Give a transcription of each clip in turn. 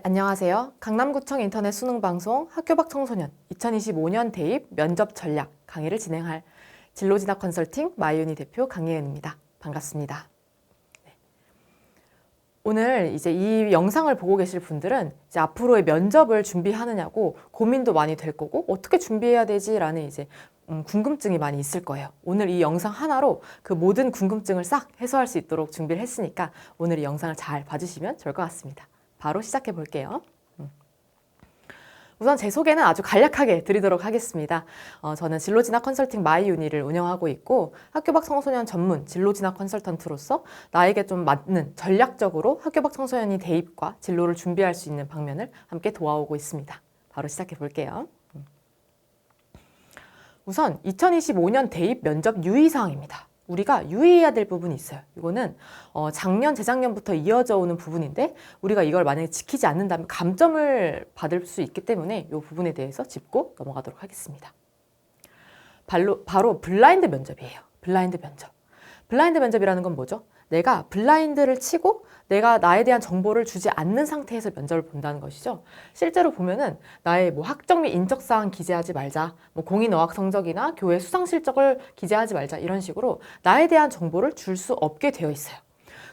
안녕하세요. 강남구청 인터넷 수능방송 학교 밖 청소년 2025년 대입 면접 전략 강의를 진행할 진로진학 컨설팅 마이유니 대표 강예은입니다. 반갑습니다. 오늘 이제 이 영상을 보고 계실 분들은 이제 앞으로의 면접을 준비하느냐고 고민도 많이 될 거고 어떻게 준비해야 되지라는 이제 궁금증이 많이 있을 거예요. 오늘 이 영상 하나로 그 모든 궁금증을 싹 해소할 수 있도록 준비를 했으니까 오늘 이 영상을 잘 봐주시면 좋을 것 같습니다. 바로 시작해 볼게요. 우선 제 소개는 아주 간략하게 드리도록 하겠습니다. 저는 진로진학 컨설팅 마이유니를 운영하고 있고 학교 밖 청소년 전문 진로진학 컨설턴트로서 나에게 좀 맞는 전략적으로 학교 밖 청소년이 대입과 진로를 준비할 수 있는 방면을 함께 도와오고 있습니다. 바로 시작해 볼게요. 우선 2025년 대입 면접 유의사항입니다. 우리가 유의해야 될 부분이 있어요. 이거는 작년, 재작년부터 이어져 오는 부분인데 우리가 이걸 만약에 지키지 않는다면 감점을 받을 수 있기 때문에 이 부분에 대해서 짚고 넘어가도록 하겠습니다. 바로 블라인드 면접이에요. 블라인드 면접. 블라인드 면접이라는 건 뭐죠? 내가 블라인드를 치고 내가 나에 대한 정보를 주지 않는 상태에서 면접을 본다는 것이죠. 실제로 보면은 나의 뭐 학적 및 인적사항 기재하지 말자, 뭐 공인 어학 성적이나 교회 수상 실적을 기재하지 말자 이런 식으로 나에 대한 정보를 줄 수 없게 되어 있어요.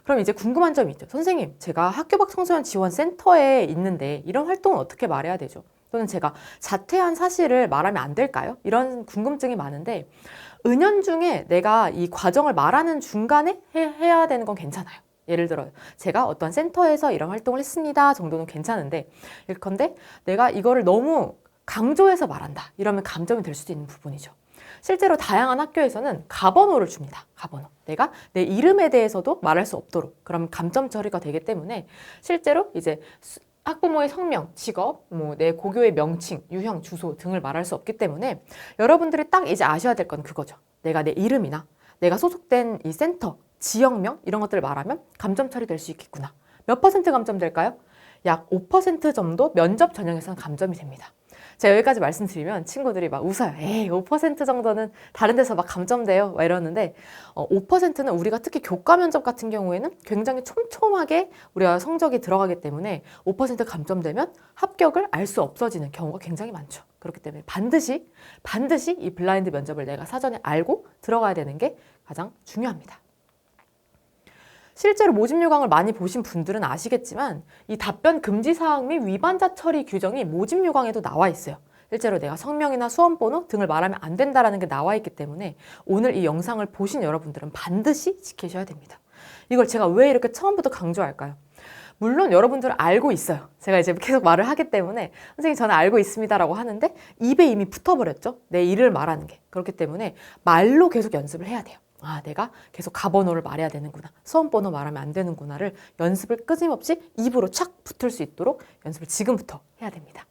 그럼 이제 궁금한 점이 있죠. 선생님, 제가 학교 밖 청소년 지원 센터에 있는데 이런 활동은 어떻게 말해야 되죠? 또는 제가 자퇴한 사실을 말하면 안 될까요? 이런 궁금증이 많은데 은연중에 내가 이 과정을 말하는 중간에 해야 되는 건 괜찮아요. 예를 들어 제가 어떤 센터에서 이런 활동을 했습니다 정도는 괜찮은데 예컨대 내가 이거를 너무 강조해서 말한다 이러면 감점이 될 수도 있는 부분이죠. 실제로 다양한 학교에서는 가번호를 줍니다. 가번호. 내가 내 이름에 대해서도 말할 수 없도록 그러면 감점 처리가 되기 때문에 실제로 이제 학부모의 성명, 직업, 뭐 내 고교의 명칭, 유형, 주소 등을 말할 수 없기 때문에 여러분들이 딱 이제 아셔야 될 건 그거죠. 내가 내 이름이나 내가 소속된 이 센터, 지역명 이런 것들을 말하면 감점 처리될 수 있겠구나. 몇 퍼센트 감점될까요? 약 5% 정도 면접 전형에서는 감점이 됩니다. 제가 여기까지 말씀드리면 친구들이 막 웃어요. 에이, 5% 정도는 다른 데서 막 감점돼요. 막 이러는데 5%는 우리가 특히 교과 면접 같은 경우에는 굉장히 촘촘하게 우리가 성적이 들어가기 때문에 5% 감점되면 합격을 알 수 없어지는 경우가 굉장히 많죠. 그렇기 때문에 반드시 이 블라인드 면접을 내가 사전에 알고 들어가야 되는 게 가장 중요합니다. 실제로 모집 요강을 많이 보신 분들은 아시겠지만 이 답변 금지 사항 및 위반자 처리 규정이 모집 요강에도 나와 있어요. 실제로 내가 성명이나 수험번호 등을 말하면 안 된다는 게 나와 있기 때문에 오늘 이 영상을 보신 여러분들은 반드시 지키셔야 됩니다. 이걸 제가 왜 이렇게 처음부터 강조할까요? 물론 여러분들은 알고 있어요. 제가 이제 계속 말을 하기 때문에 선생님 저는 알고 있습니다라고 하는데 입에 이미 붙어버렸죠. 내 일을 말하는 게. 그렇기 때문에 말로 계속 연습을 해야 돼요. 아, 내가 계속 가번호를 말해야 되는구나. 수험번호 말하면 안 되는구나를 연습을 끊임없이 입으로 착 붙을 수 있도록 연습을 지금부터 해야 됩니다.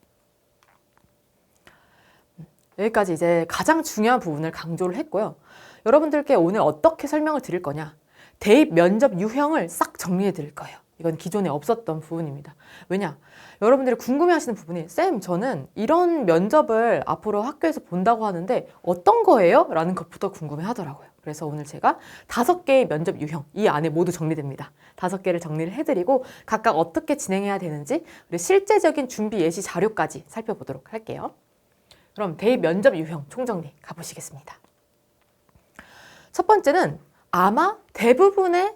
여기까지 이제 가장 중요한 부분을 강조를 했고요. 여러분들께 오늘 어떻게 설명을 드릴 거냐. 대입 면접 유형을 싹 정리해 드릴 거예요. 이건 기존에 없었던 부분입니다. 왜냐? 여러분들이 궁금해하시는 부분이 쌤, 저는 이런 면접을 앞으로 학교에서 본다고 하는데 어떤 거예요? 라는 것부터 궁금해 하더라고요. 그래서 오늘 제가 5개의 면접 유형, 이 안에 모두 정리됩니다. 5개를 정리를 해드리고 각각 어떻게 진행해야 되는지 그리고 실제적인 준비 예시 자료까지 살펴보도록 할게요. 그럼 대입 면접 유형 총정리 가보시겠습니다. 첫 번째는 아마 대부분의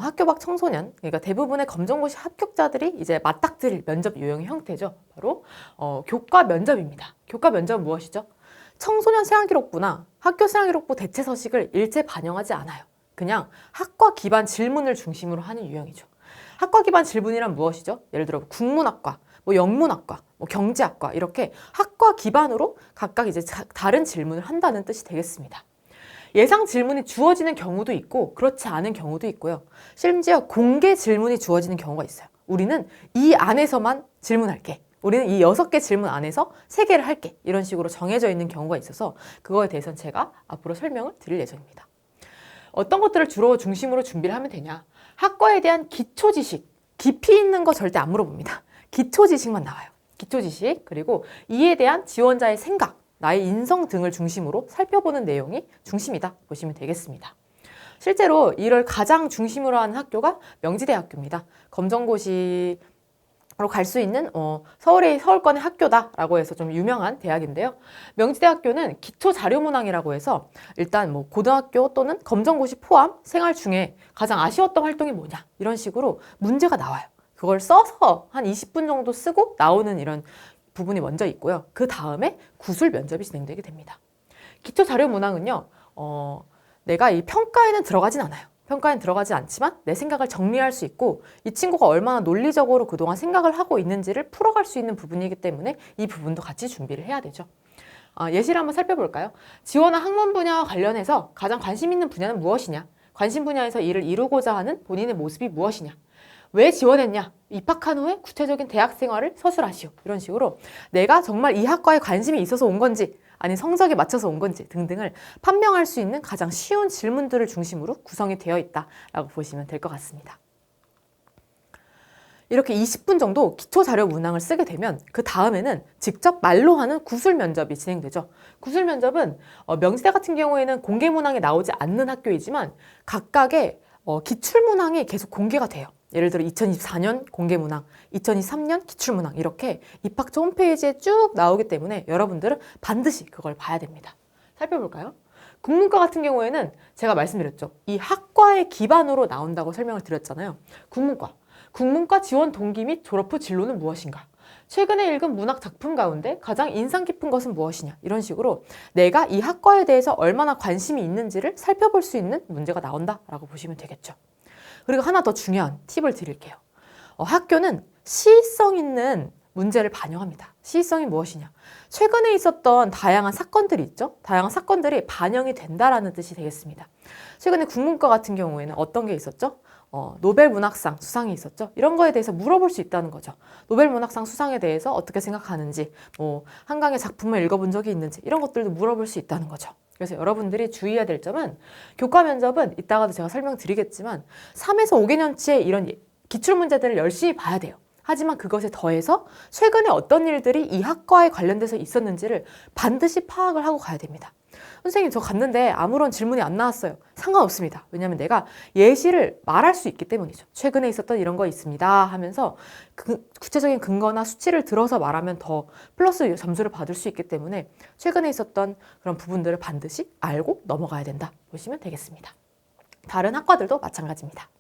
학교 밖 청소년, 그러니까 대부분의 검정고시 합격자들이 이제 맞닥뜨릴 면접 유형의 형태죠. 바로 교과 면접입니다. 교과 면접은 무엇이죠? 청소년 생활기록부나 학교 생활기록부 대체 서식을 일체 반영하지 않아요. 그냥 학과 기반 질문을 중심으로 하는 유형이죠. 학과 기반 질문이란 무엇이죠? 예를 들어 국문학과, 뭐 영문학과, 뭐 경제학과 이렇게 학과 기반으로 각각 이제 다른 질문을 한다는 뜻이 되겠습니다. 예상 질문이 주어지는 경우도 있고 그렇지 않은 경우도 있고요. 심지어 공개 질문이 주어지는 경우가 있어요. 우리는 이 안에서만 질문할게. 우리는 이 6개 질문 안에서 3개를 할게. 이런 식으로 정해져 있는 경우가 있어서 그거에 대해서는 제가 앞으로 설명을 드릴 예정입니다. 어떤 것들을 주로 중심으로 준비를 하면 되냐. 학과에 대한 기초 지식, 깊이 있는 거 절대 안 물어봅니다. 기초 지식만 나와요. 기초 지식, 그리고 이에 대한 지원자의 생각, 나의 인성 등을 중심으로 살펴보는 내용이 중심이다 보시면 되겠습니다. 실제로 이를 가장 중심으로 하는 학교가 명지대학교입니다. 검정고시 갈 수 있는 서울의 서울권의 학교다라고 해서 좀 유명한 대학인데요. 명지대학교는 기초자료문항이라고 해서 일단 뭐 고등학교 또는 검정고시 포함 생활 중에 가장 아쉬웠던 활동이 뭐냐 이런 식으로 문제가 나와요. 그걸 써서 한 20분 정도 쓰고 나오는 이런 부분이 먼저 있고요. 그 다음에 구술 면접이 진행되게 됩니다. 기초자료문항은요. 내가 이 평가에는 들어가진 않아요. 평가엔 들어가지 않지만 내 생각을 정리할 수 있고 이 친구가 얼마나 논리적으로 그동안 생각을 하고 있는지를 풀어갈 수 있는 부분이기 때문에 이 부분도 같이 준비를 해야 되죠. 예시를 한번 살펴볼까요? 지원한 학문 분야와 관련해서 가장 관심 있는 분야는 무엇이냐? 관심 분야에서 이를 이루고자 하는 본인의 모습이 무엇이냐? 왜 지원했냐? 입학한 후에 구체적인 대학 생활을 서술하시오. 이런 식으로 내가 정말 이 학과에 관심이 있어서 온 건지 아니 성적에 맞춰서 온 건지 등등을 판명할 수 있는 가장 쉬운 질문들을 중심으로 구성이 되어 있다라고 보시면 될 것 같습니다. 이렇게 20분 정도 기초자료 문항을 쓰게 되면 그 다음에는 직접 말로 하는 구술 면접이 진행되죠. 구술 면접은 명지대 같은 경우에는 공개 문항에 나오지 않는 학교이지만 각각의 기출 문항이 계속 공개가 돼요. 예를 들어 2024년 공개문항, 2023년 기출문항 이렇게 입학처 홈페이지에 쭉 나오기 때문에 여러분들은 반드시 그걸 봐야 됩니다. 살펴볼까요? 국문과 같은 경우에는 제가 말씀드렸죠. 이 학과의 기반으로 나온다고 설명을 드렸잖아요. 국문과 지원 동기 및 졸업 후 진로는 무엇인가? 최근에 읽은 문학 작품 가운데 가장 인상 깊은 것은 무엇이냐? 이런 식으로 내가 이 학과에 대해서 얼마나 관심이 있는지를 살펴볼 수 있는 문제가 나온다라고 보시면 되겠죠. 그리고 하나 더 중요한 팁을 드릴게요. 학교는 시의성 있는 문제를 반영합니다. 시의성이 무엇이냐? 최근에 있었던 다양한 사건들이 있죠? 다양한 사건들이 반영이 된다라는 뜻이 되겠습니다. 최근에 국문과 같은 경우에는 어떤 게 있었죠? 노벨 문학상 수상이 있었죠? 이런 거에 대해서 물어볼 수 있다는 거죠. 노벨 문학상 수상에 대해서 어떻게 생각하는지, 한강의 작품을 읽어본 적이 있는지 이런 것들도 물어볼 수 있다는 거죠. 그래서 여러분들이 주의해야 될 점은 교과 면접은 이따가도 제가 설명드리겠지만 3에서 5개년치의 이런 기출 문제들을 열심히 봐야 돼요. 하지만 그것에 더해서 최근에 어떤 일들이 이 학과에 관련돼서 있었는지를 반드시 파악을 하고 가야 됩니다. 선생님 저 갔는데 아무런 질문이 안 나왔어요. 상관없습니다. 왜냐하면 내가 예시를 말할 수 있기 때문이죠. 최근에 있었던 이런 거 있습니다 하면서 구체적인 근거나 수치를 들어서 말하면 더 플러스 점수를 받을 수 있기 때문에 최근에 있었던 그런 부분들을 반드시 알고 넘어가야 된다 보시면 되겠습니다. 다른 학과들도 마찬가지입니다.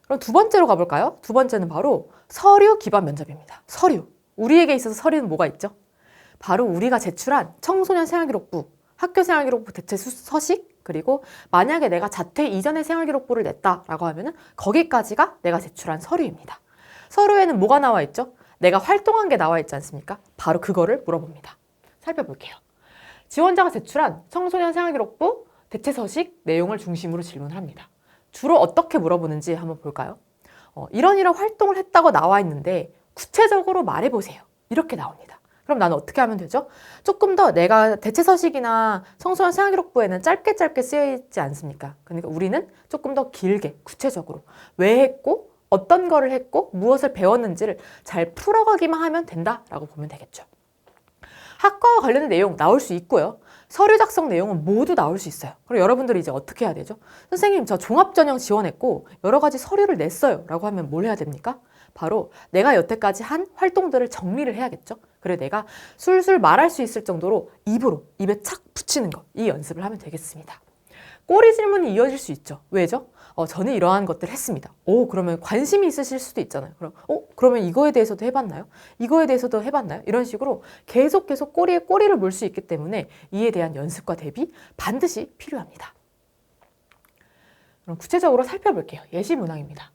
그럼 두 번째로 가볼까요? 두 번째는 바로 서류 기반 면접입니다. 서류. 우리에게 있어서 서류는 뭐가 있죠? 바로 우리가 제출한 청소년 생활기록부, 학교 생활기록부 대체 서식, 그리고 만약에 내가 자퇴 이전의 생활기록부를 냈다라고 하면은 거기까지가 내가 제출한 서류입니다. 서류에는 뭐가 나와 있죠? 내가 활동한 게 나와 있지 않습니까? 바로 그거를 물어봅니다. 살펴볼게요. 지원자가 제출한 청소년 생활기록부 대체 서식 내용을 중심으로 질문을 합니다. 주로 어떻게 물어보는지 한번 볼까요? 이런 활동을 했다고 나와 있는데 구체적으로 말해보세요. 이렇게 나옵니다. 그럼 나는 어떻게 하면 되죠? 조금 더 내가 대체 서식이나 청소년 생활기록부에는 짧게 쓰여 있지 않습니까? 그러니까 우리는 조금 더 길게 구체적으로 왜 했고 어떤 거를 했고 무엇을 배웠는지를 잘 풀어가기만 하면 된다라고 보면 되겠죠. 학과와 관련된 내용 나올 수 있고요. 서류 작성 내용은 모두 나올 수 있어요. 그럼 여러분들이 이제 어떻게 해야 되죠? 선생님 저 종합전형 지원했고 여러 가지 서류를 냈어요 라고 하면 뭘 해야 됩니까? 바로 내가 여태까지 한 활동들을 정리를 해야겠죠. 그래 내가 술술 말할 수 있을 정도로 입에 착 붙이는 거, 이 연습을 하면 되겠습니다. 꼬리 질문이 이어질 수 있죠. 왜죠? 저는 이러한 것들을 했습니다. 그러면 관심이 있으실 수도 있잖아요. 그러면 이거에 대해서도 해봤나요? 이거에 대해서도 해봤나요? 이런 식으로 계속 꼬리에 꼬리를 물 수 있기 때문에 이에 대한 연습과 대비 반드시 필요합니다. 그럼 구체적으로 살펴볼게요. 예시 문항입니다.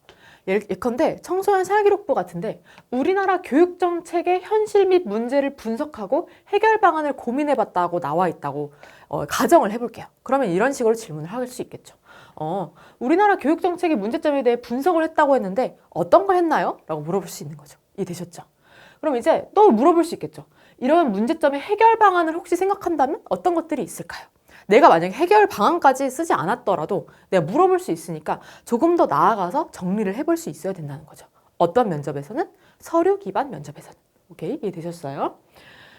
예컨대 청소년 생활기록부 같은데 우리나라 교육정책의 현실 및 문제를 분석하고 해결 방안을 고민해봤다고 나와 있다고 가정을 해볼게요. 그러면 이런 식으로 질문을 할 수 있겠죠. 우리나라 교육정책의 문제점에 대해 분석을 했다고 했는데 어떤 걸 했나요? 라고 물어볼 수 있는 거죠. 이해되셨죠? 그럼 이제 또 물어볼 수 있겠죠. 이런 문제점의 해결 방안을 혹시 생각한다면 어떤 것들이 있을까요? 내가 만약에 해결 방안까지 쓰지 않았더라도 내가 물어볼 수 있으니까 조금 더 나아가서 정리를 해볼 수 있어야 된다는 거죠. 어떤 면접에서는? 서류 기반 면접에서는. 오케이? 이해되셨어요?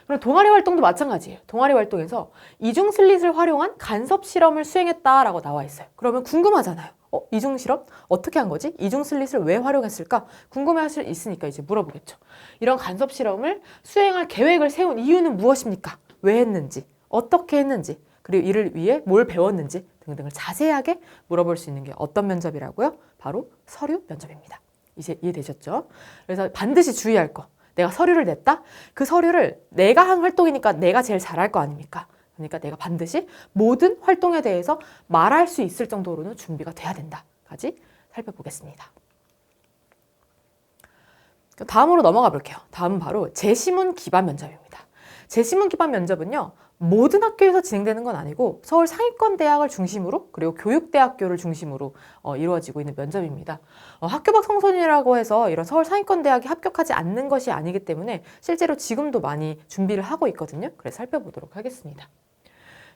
그럼 동아리 활동도 마찬가지예요. 동아리 활동에서 이중 슬릿을 활용한 간섭 실험을 수행했다라고 나와 있어요. 그러면 궁금하잖아요. 이중 실험? 어떻게 한 거지? 이중 슬릿을 왜 활용했을까? 궁금해하실 수 있으니까 이제 물어보겠죠. 이런 간섭 실험을 수행할 계획을 세운 이유는 무엇입니까? 왜 했는지, 어떻게 했는지, 그리고 이를 위해 뭘 배웠는지 등등을 자세하게 물어볼 수 있는 게 어떤 면접이라고요? 바로 서류 면접입니다. 이제 이해되셨죠? 그래서 반드시 주의할 거. 내가 서류를 냈다? 그 서류를 내가 한 활동이니까 내가 제일 잘할 거 아닙니까? 그러니까 내가 반드시 모든 활동에 대해서 말할 수 있을 정도로는 준비가 돼야 된다까지 살펴보겠습니다. 다음으로 넘어가 볼게요. 다음은 바로 재시문 기반 면접입니다. 재시문 기반 면접은요. 모든 학교에서 진행되는 건 아니고 서울 상위권대학을 중심으로 그리고 교육대학교를 중심으로 이루어지고 있는 면접입니다. 학교 밖 청소년이라고 해서 이런 서울 상위권대학에 합격하지 않는 것이 아니기 때문에 실제로 지금도 많이 준비를 하고 있거든요. 그래서 살펴보도록 하겠습니다.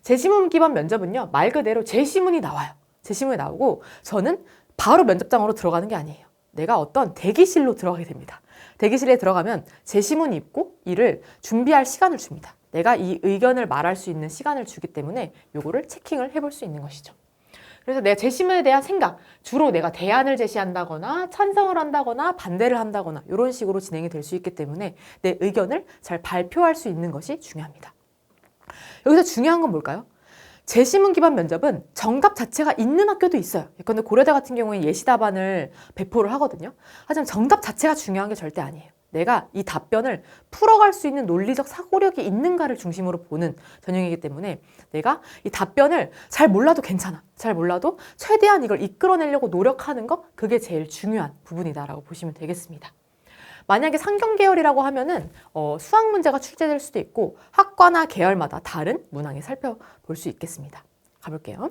재시문 기반 면접은요. 말 그대로 재시문이 나와요. 재시문이 나오고 저는 바로 면접장으로 들어가는 게 아니에요. 내가 어떤 대기실로 들어가게 됩니다. 대기실에 들어가면 재시문이 있고 이를 준비할 시간을 줍니다. 내가 이 의견을 말할 수 있는 시간을 주기 때문에 요거를 체킹을 해볼 수 있는 것이죠. 그래서 내가 재시문에 대한 생각, 주로 내가 대안을 제시한다거나 찬성을 한다거나 반대를 한다거나 이런 식으로 진행이 될 수 있기 때문에 내 의견을 잘 발표할 수 있는 것이 중요합니다. 여기서 중요한 건 뭘까요? 재시문 기반 면접은 정답 자체가 있는 학교도 있어요. 예컨대 고려대 같은 경우에 예시 답안을 배포를 하거든요. 하지만 정답 자체가 중요한 게 절대 아니에요. 내가 이 답변을 풀어갈 수 있는 논리적 사고력이 있는가를 중심으로 보는 전형이기 때문에 내가 이 답변을 잘 몰라도 괜찮아. 잘 몰라도 최대한 이걸 이끌어내려고 노력하는 거 그게 제일 중요한 부분이다라고 보시면 되겠습니다. 만약에 상경 계열이라고 하면은 수학 문제가 출제될 수도 있고 학과나 계열마다 다른 문항에 살펴볼 수 있겠습니다. 가볼게요.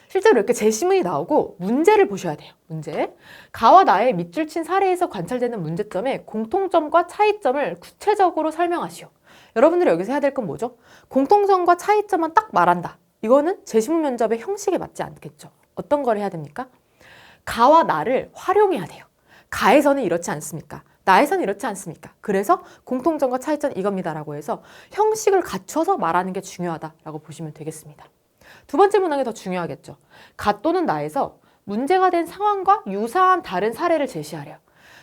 실제로 이렇게 재시문이 나오고 문제를 보셔야 돼요. 문제. 가와 나의 밑줄 친 사례에서 관찰되는 문제점의 공통점과 차이점을 구체적으로 설명하시오. 여러분들이 여기서 해야 될 건 뭐죠? 공통점과 차이점만 딱 말한다. 이거는 재시문 면접의 형식에 맞지 않겠죠. 어떤 걸 해야 됩니까? 가와 나를 활용해야 돼요. 가에서는 이렇지 않습니까? 나에서는 이렇지 않습니까? 그래서 공통점과 차이점 이겁니다라고 해서 형식을 갖춰서 말하는 게 중요하다라고 보시면 되겠습니다. 두 번째 문항이 더 중요하겠죠. 가 또는 나에서 문제가 된 상황과 유사한 다른 사례를 제시하래요.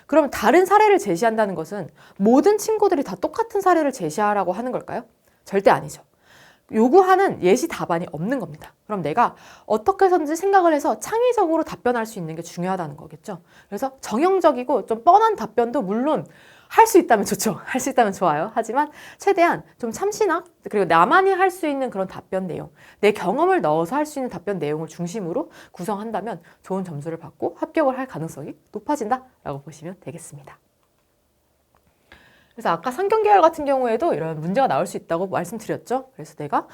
그럼 다른 사례를 제시한다는 것은 모든 친구들이 다 똑같은 사례를 제시하라고 하는 걸까요? 절대 아니죠. 요구하는 예시 답안이 없는 겁니다. 그럼 내가 어떻게 해서든지 생각을 해서 창의적으로 답변할 수 있는 게 중요하다는 거겠죠. 그래서 정형적이고 좀 뻔한 답변도 물론 할 수 있다면 좋죠. 할 수 있다면 좋아요. 하지만 최대한 좀 참신학 그리고 나만이 할 수 있는 그런 답변 내용, 내 경험을 넣어서 할 수 있는 답변 내용을 중심으로 구성한다면 좋은 점수를 받고 합격을 할 가능성이 높아진다라고 보시면 되겠습니다. 그래서 아까 상경 계열 같은 경우에도 이런 문제가 나올 수 있다고 말씀드렸죠. 그래서 내가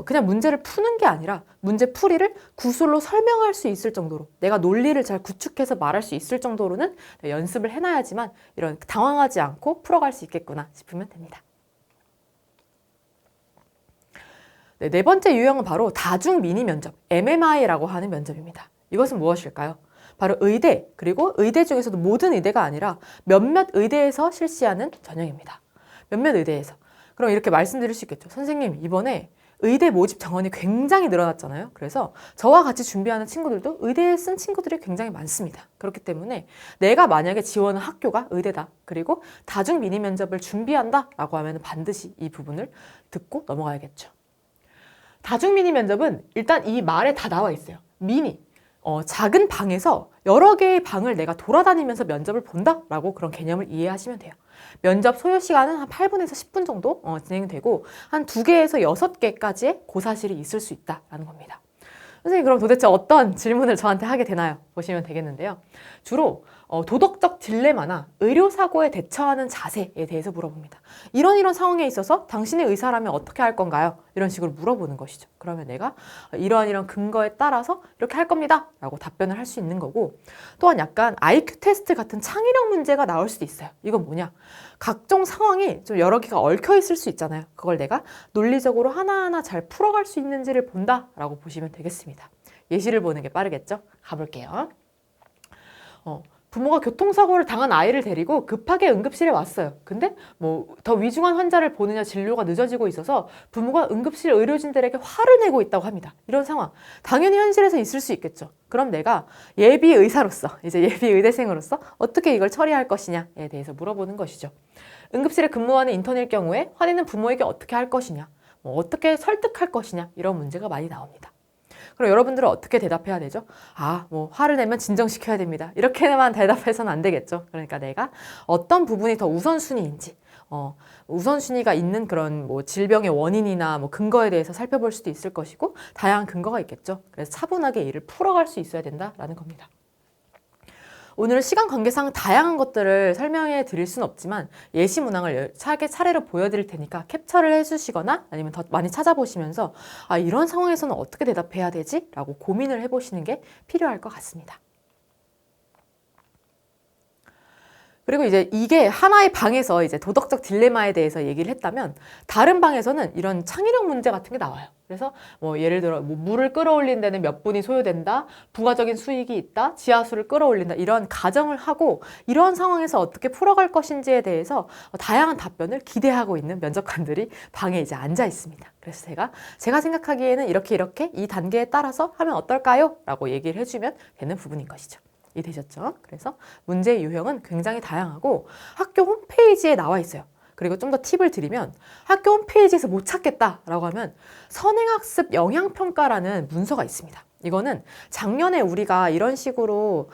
그냥 문제를 푸는 게 아니라 문제 풀이를 구술로 설명할 수 있을 정도로 내가 논리를 잘 구축해서 말할 수 있을 정도로는 연습을 해놔야지만 이런 당황하지 않고 풀어갈 수 있겠구나 싶으면 됩니다. 네 번째 유형은 바로 다중 미니 면접, MMI라고 하는 면접입니다. 이것은 무엇일까요? 바로 의대, 그리고 의대 중에서도 모든 의대가 아니라 몇몇 의대에서 실시하는 전형입니다. 몇몇 의대에서. 그럼 이렇게 말씀드릴 수 있겠죠. 선생님, 이번에 의대 모집 정원이 굉장히 늘어났잖아요. 그래서 저와 같이 준비하는 친구들도 의대에 쓴 친구들이 굉장히 많습니다. 그렇기 때문에 내가 만약에 지원한 학교가 의대다. 그리고 다중 미니 면접을 준비한다라고 하면 반드시 이 부분을 듣고 넘어가야겠죠. 다중 미니 면접은 일단 이 말에 다 나와 있어요. 미니. 작은 방에서 여러 개의 방을 내가 돌아다니면서 면접을 본다라고 그런 개념을 이해하시면 돼요. 면접 소요 시간은 한 8분에서 10분 정도 진행되고 한 2개에서 6개까지의 고사실이 있을 수 있다라는 겁니다. 선생님, 그럼 도대체 어떤 질문을 저한테 하게 되나요? 보시면 되겠는데요. 주로 도덕적 딜레마나 의료사고에 대처하는 자세에 대해서 물어봅니다. 이런 상황에 있어서 당신의 의사라면 어떻게 할 건가요? 이런 식으로 물어보는 것이죠. 그러면 내가 이런 근거에 따라서 이렇게 할 겁니다 라고 답변을 할 수 있는 거고, 또한 약간 IQ 테스트 같은 창의력 문제가 나올 수도 있어요. 이건 뭐냐? 각종 상황이 좀 여러 개가 얽혀 있을 수 있잖아요. 그걸 내가 논리적으로 하나하나 잘 풀어갈 수 있는지를 본다라고 보시면 되겠습니다. 예시를 보는 게 빠르겠죠? 가볼게요. 부모가 교통사고를 당한 아이를 데리고 급하게 응급실에 왔어요. 근데 뭐 더 위중한 환자를 보느냐 진료가 늦어지고 있어서 부모가 응급실 의료진들에게 화를 내고 있다고 합니다. 이런 상황 당연히 현실에서 있을 수 있겠죠. 그럼 내가 예비 의사로서, 이제 예비 의대생으로서 어떻게 이걸 처리할 것이냐에 대해서 물어보는 것이죠. 응급실에 근무하는 인턴일 경우에 화내는 부모에게 어떻게 할 것이냐, 뭐 어떻게 설득할 것이냐, 이런 문제가 많이 나옵니다. 그럼 여러분들은 어떻게 대답해야 되죠? 뭐 화를 내면 진정시켜야 됩니다. 이렇게만 대답해서는 안 되겠죠. 그러니까 내가 어떤 부분이 더 우선순위인지, 우선순위가 있는 그런 뭐 질병의 원인이나 뭐 근거에 대해서 살펴볼 수도 있을 것이고, 다양한 근거가 있겠죠. 그래서 차분하게 이를 풀어갈 수 있어야 된다라는 겁니다. 오늘은 시간 관계상 다양한 것들을 설명해 드릴 수는 없지만 예시 문항을 차례로 보여드릴 테니까 캡처를 해주시거나 아니면 더 많이 찾아보시면서 이런 상황에서는 어떻게 대답해야 되지? 라고 고민을 해보시는 게 필요할 것 같습니다. 그리고 이제 이게 하나의 방에서 이제 도덕적 딜레마에 대해서 얘기를 했다면 다른 방에서는 이런 창의력 문제 같은 게 나와요. 그래서 뭐 예를 들어 뭐 물을 끌어올리는 데는 몇 분이 소요된다, 부가적인 수익이 있다, 지하수를 끌어올린다, 이런 가정을 하고 이런 상황에서 어떻게 풀어갈 것인지에 대해서 다양한 답변을 기대하고 있는 면접관들이 방에 이제 앉아 있습니다. 그래서 제가 생각하기에는 이렇게 이 단계에 따라서 하면 어떨까요? 라고 얘기를 해주면 되는 부분인 것이죠. 이해되셨죠? 그래서 문제의 유형은 굉장히 다양하고 학교 홈페이지에 나와 있어요. 그리고 좀 더 팁을 드리면 학교 홈페이지에서 못 찾겠다라고 하면 선행학습 영향평가라는 문서가 있습니다. 이거는 작년에 우리가 이런 식으로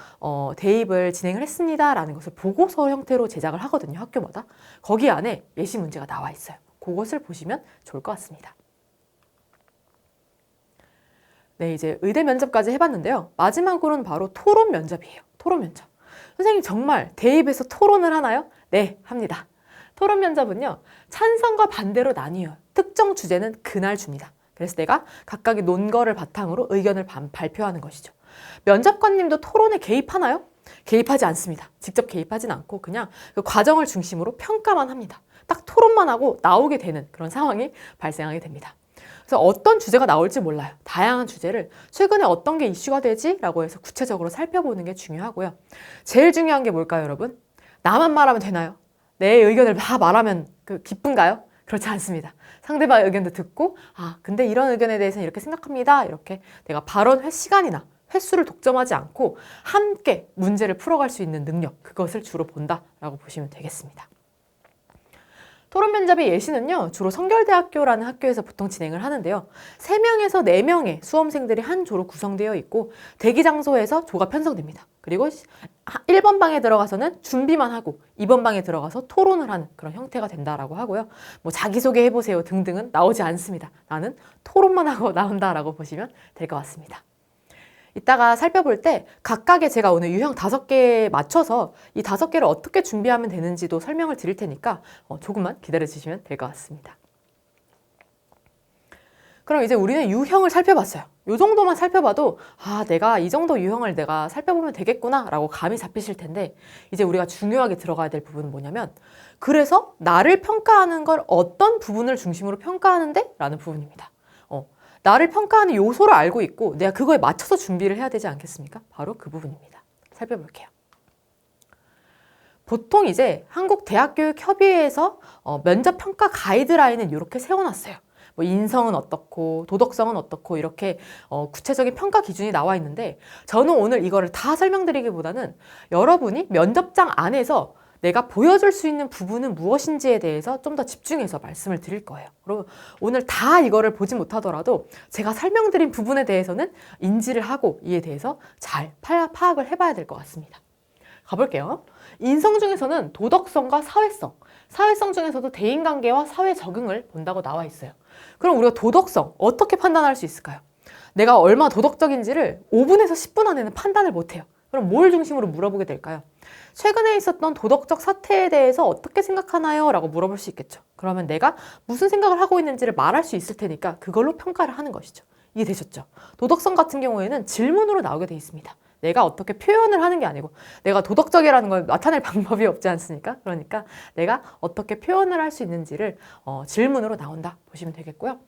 대입을 진행을 했습니다라는 것을 보고서 형태로 제작을 하거든요. 학교마다. 거기 안에 예시 문제가 나와 있어요. 그것을 보시면 좋을 것 같습니다. 네, 이제 의대 면접까지 해봤는데요. 마지막으로는 바로 토론 면접이에요. 토론 면접. 선생님 정말 대입에서 토론을 하나요? 네, 합니다. 토론 면접은요, 찬성과 반대로 나뉘어요. 특정 주제는 그날 줍니다. 그래서 내가 각각의 논거를 바탕으로 의견을 발표하는 것이죠. 면접관님도 토론에 개입하나요? 개입하지 않습니다. 직접 개입하진 않고 그냥 그 과정을 중심으로 평가만 합니다. 딱 토론만 하고 나오게 되는 그런 상황이 발생하게 됩니다. 그래서 어떤 주제가 나올지 몰라요. 다양한 주제를 최근에 어떤 게 이슈가 되지? 라고 해서 구체적으로 살펴보는 게 중요하고요. 제일 중요한 게 뭘까요, 여러분? 나만 말하면 되나요? 내 의견을 다 말하면 기쁜가요? 그렇지 않습니다. 상대방의 의견도 듣고 근데 이런 의견에 대해서는 이렇게 생각합니다. 이렇게 내가 발언 시간이나 횟수를 독점하지 않고 함께 문제를 풀어갈 수 있는 능력, 그것을 주로 본다라고 보시면 되겠습니다. 토론 면접의 예시는요, 주로 성결대학교라는 학교에서 보통 진행을 하는데요. 3명에서 4명의 수험생들이 한 조로 구성되어 있고 대기 장소에서 조가 편성됩니다. 그리고 1번 방에 들어가서는 준비만 하고 2번 방에 들어가서 토론을 하는 그런 형태가 된다라고 하고요. 뭐 자기소개 해보세요 등등은 나오지 않습니다. 나는 토론만 하고 나온다라고 보시면 될 것 같습니다. 이따가 살펴볼 때 각각의 제가 오늘 유형 5개에 맞춰서 이 5개를 어떻게 준비하면 되는지도 설명을 드릴 테니까 조금만 기다려 주시면 될 것 같습니다. 그럼 이제 우리는 유형을 살펴봤어요. 이 정도만 살펴봐도 내가 이 정도 유형을 내가 살펴보면 되겠구나 라고 감이 잡히실 텐데, 이제 우리가 중요하게 들어가야 될 부분은 뭐냐면, 그래서 나를 평가하는 걸 어떤 부분을 중심으로 평가하는데? 라는 부분입니다. 나를 평가하는 요소를 알고 있고 내가 그거에 맞춰서 준비를 해야 되지 않겠습니까? 바로 그 부분입니다. 살펴볼게요. 보통 이제 한국대학교육협의회에서 면접평가 가이드라인은 이렇게 세워놨어요. 뭐 인성은 어떻고 도덕성은 어떻고 이렇게 구체적인 평가 기준이 나와 있는데, 저는 오늘 이거를 다 설명드리기보다는 여러분이 면접장 안에서 내가 보여줄 수 있는 부분은 무엇인지에 대해서 좀 더 집중해서 말씀을 드릴 거예요. 그리고 오늘 다 이거를 보지 못하더라도 제가 설명드린 부분에 대해서는 인지를 하고 이에 대해서 잘 파악을 해봐야 될 것 같습니다. 가볼게요. 인성 중에서는 도덕성과 사회성 중에서도 대인관계와 사회 적응을 본다고 나와 있어요. 그럼 우리가 도덕성 어떻게 판단할 수 있을까요? 내가 얼마나 도덕적인지를 5분에서 10분 안에는 판단을 못해요. 그럼 뭘 중심으로 물어보게 될까요? 최근에 있었던 도덕적 사태에 대해서 어떻게 생각하나요? 라고 물어볼 수 있겠죠. 그러면 내가 무슨 생각을 하고 있는지를 말할 수 있을 테니까 그걸로 평가를 하는 것이죠. 이해되셨죠? 도덕성 같은 경우에는 질문으로 나오게 돼 있습니다. 내가 어떻게 표현을 하는 게 아니고, 내가 도덕적이라는 걸 나타낼 방법이 없지 않습니까? 그러니까 내가 어떻게 표현을 할 수 있는지를 질문으로 나온다 보시면 되겠고요.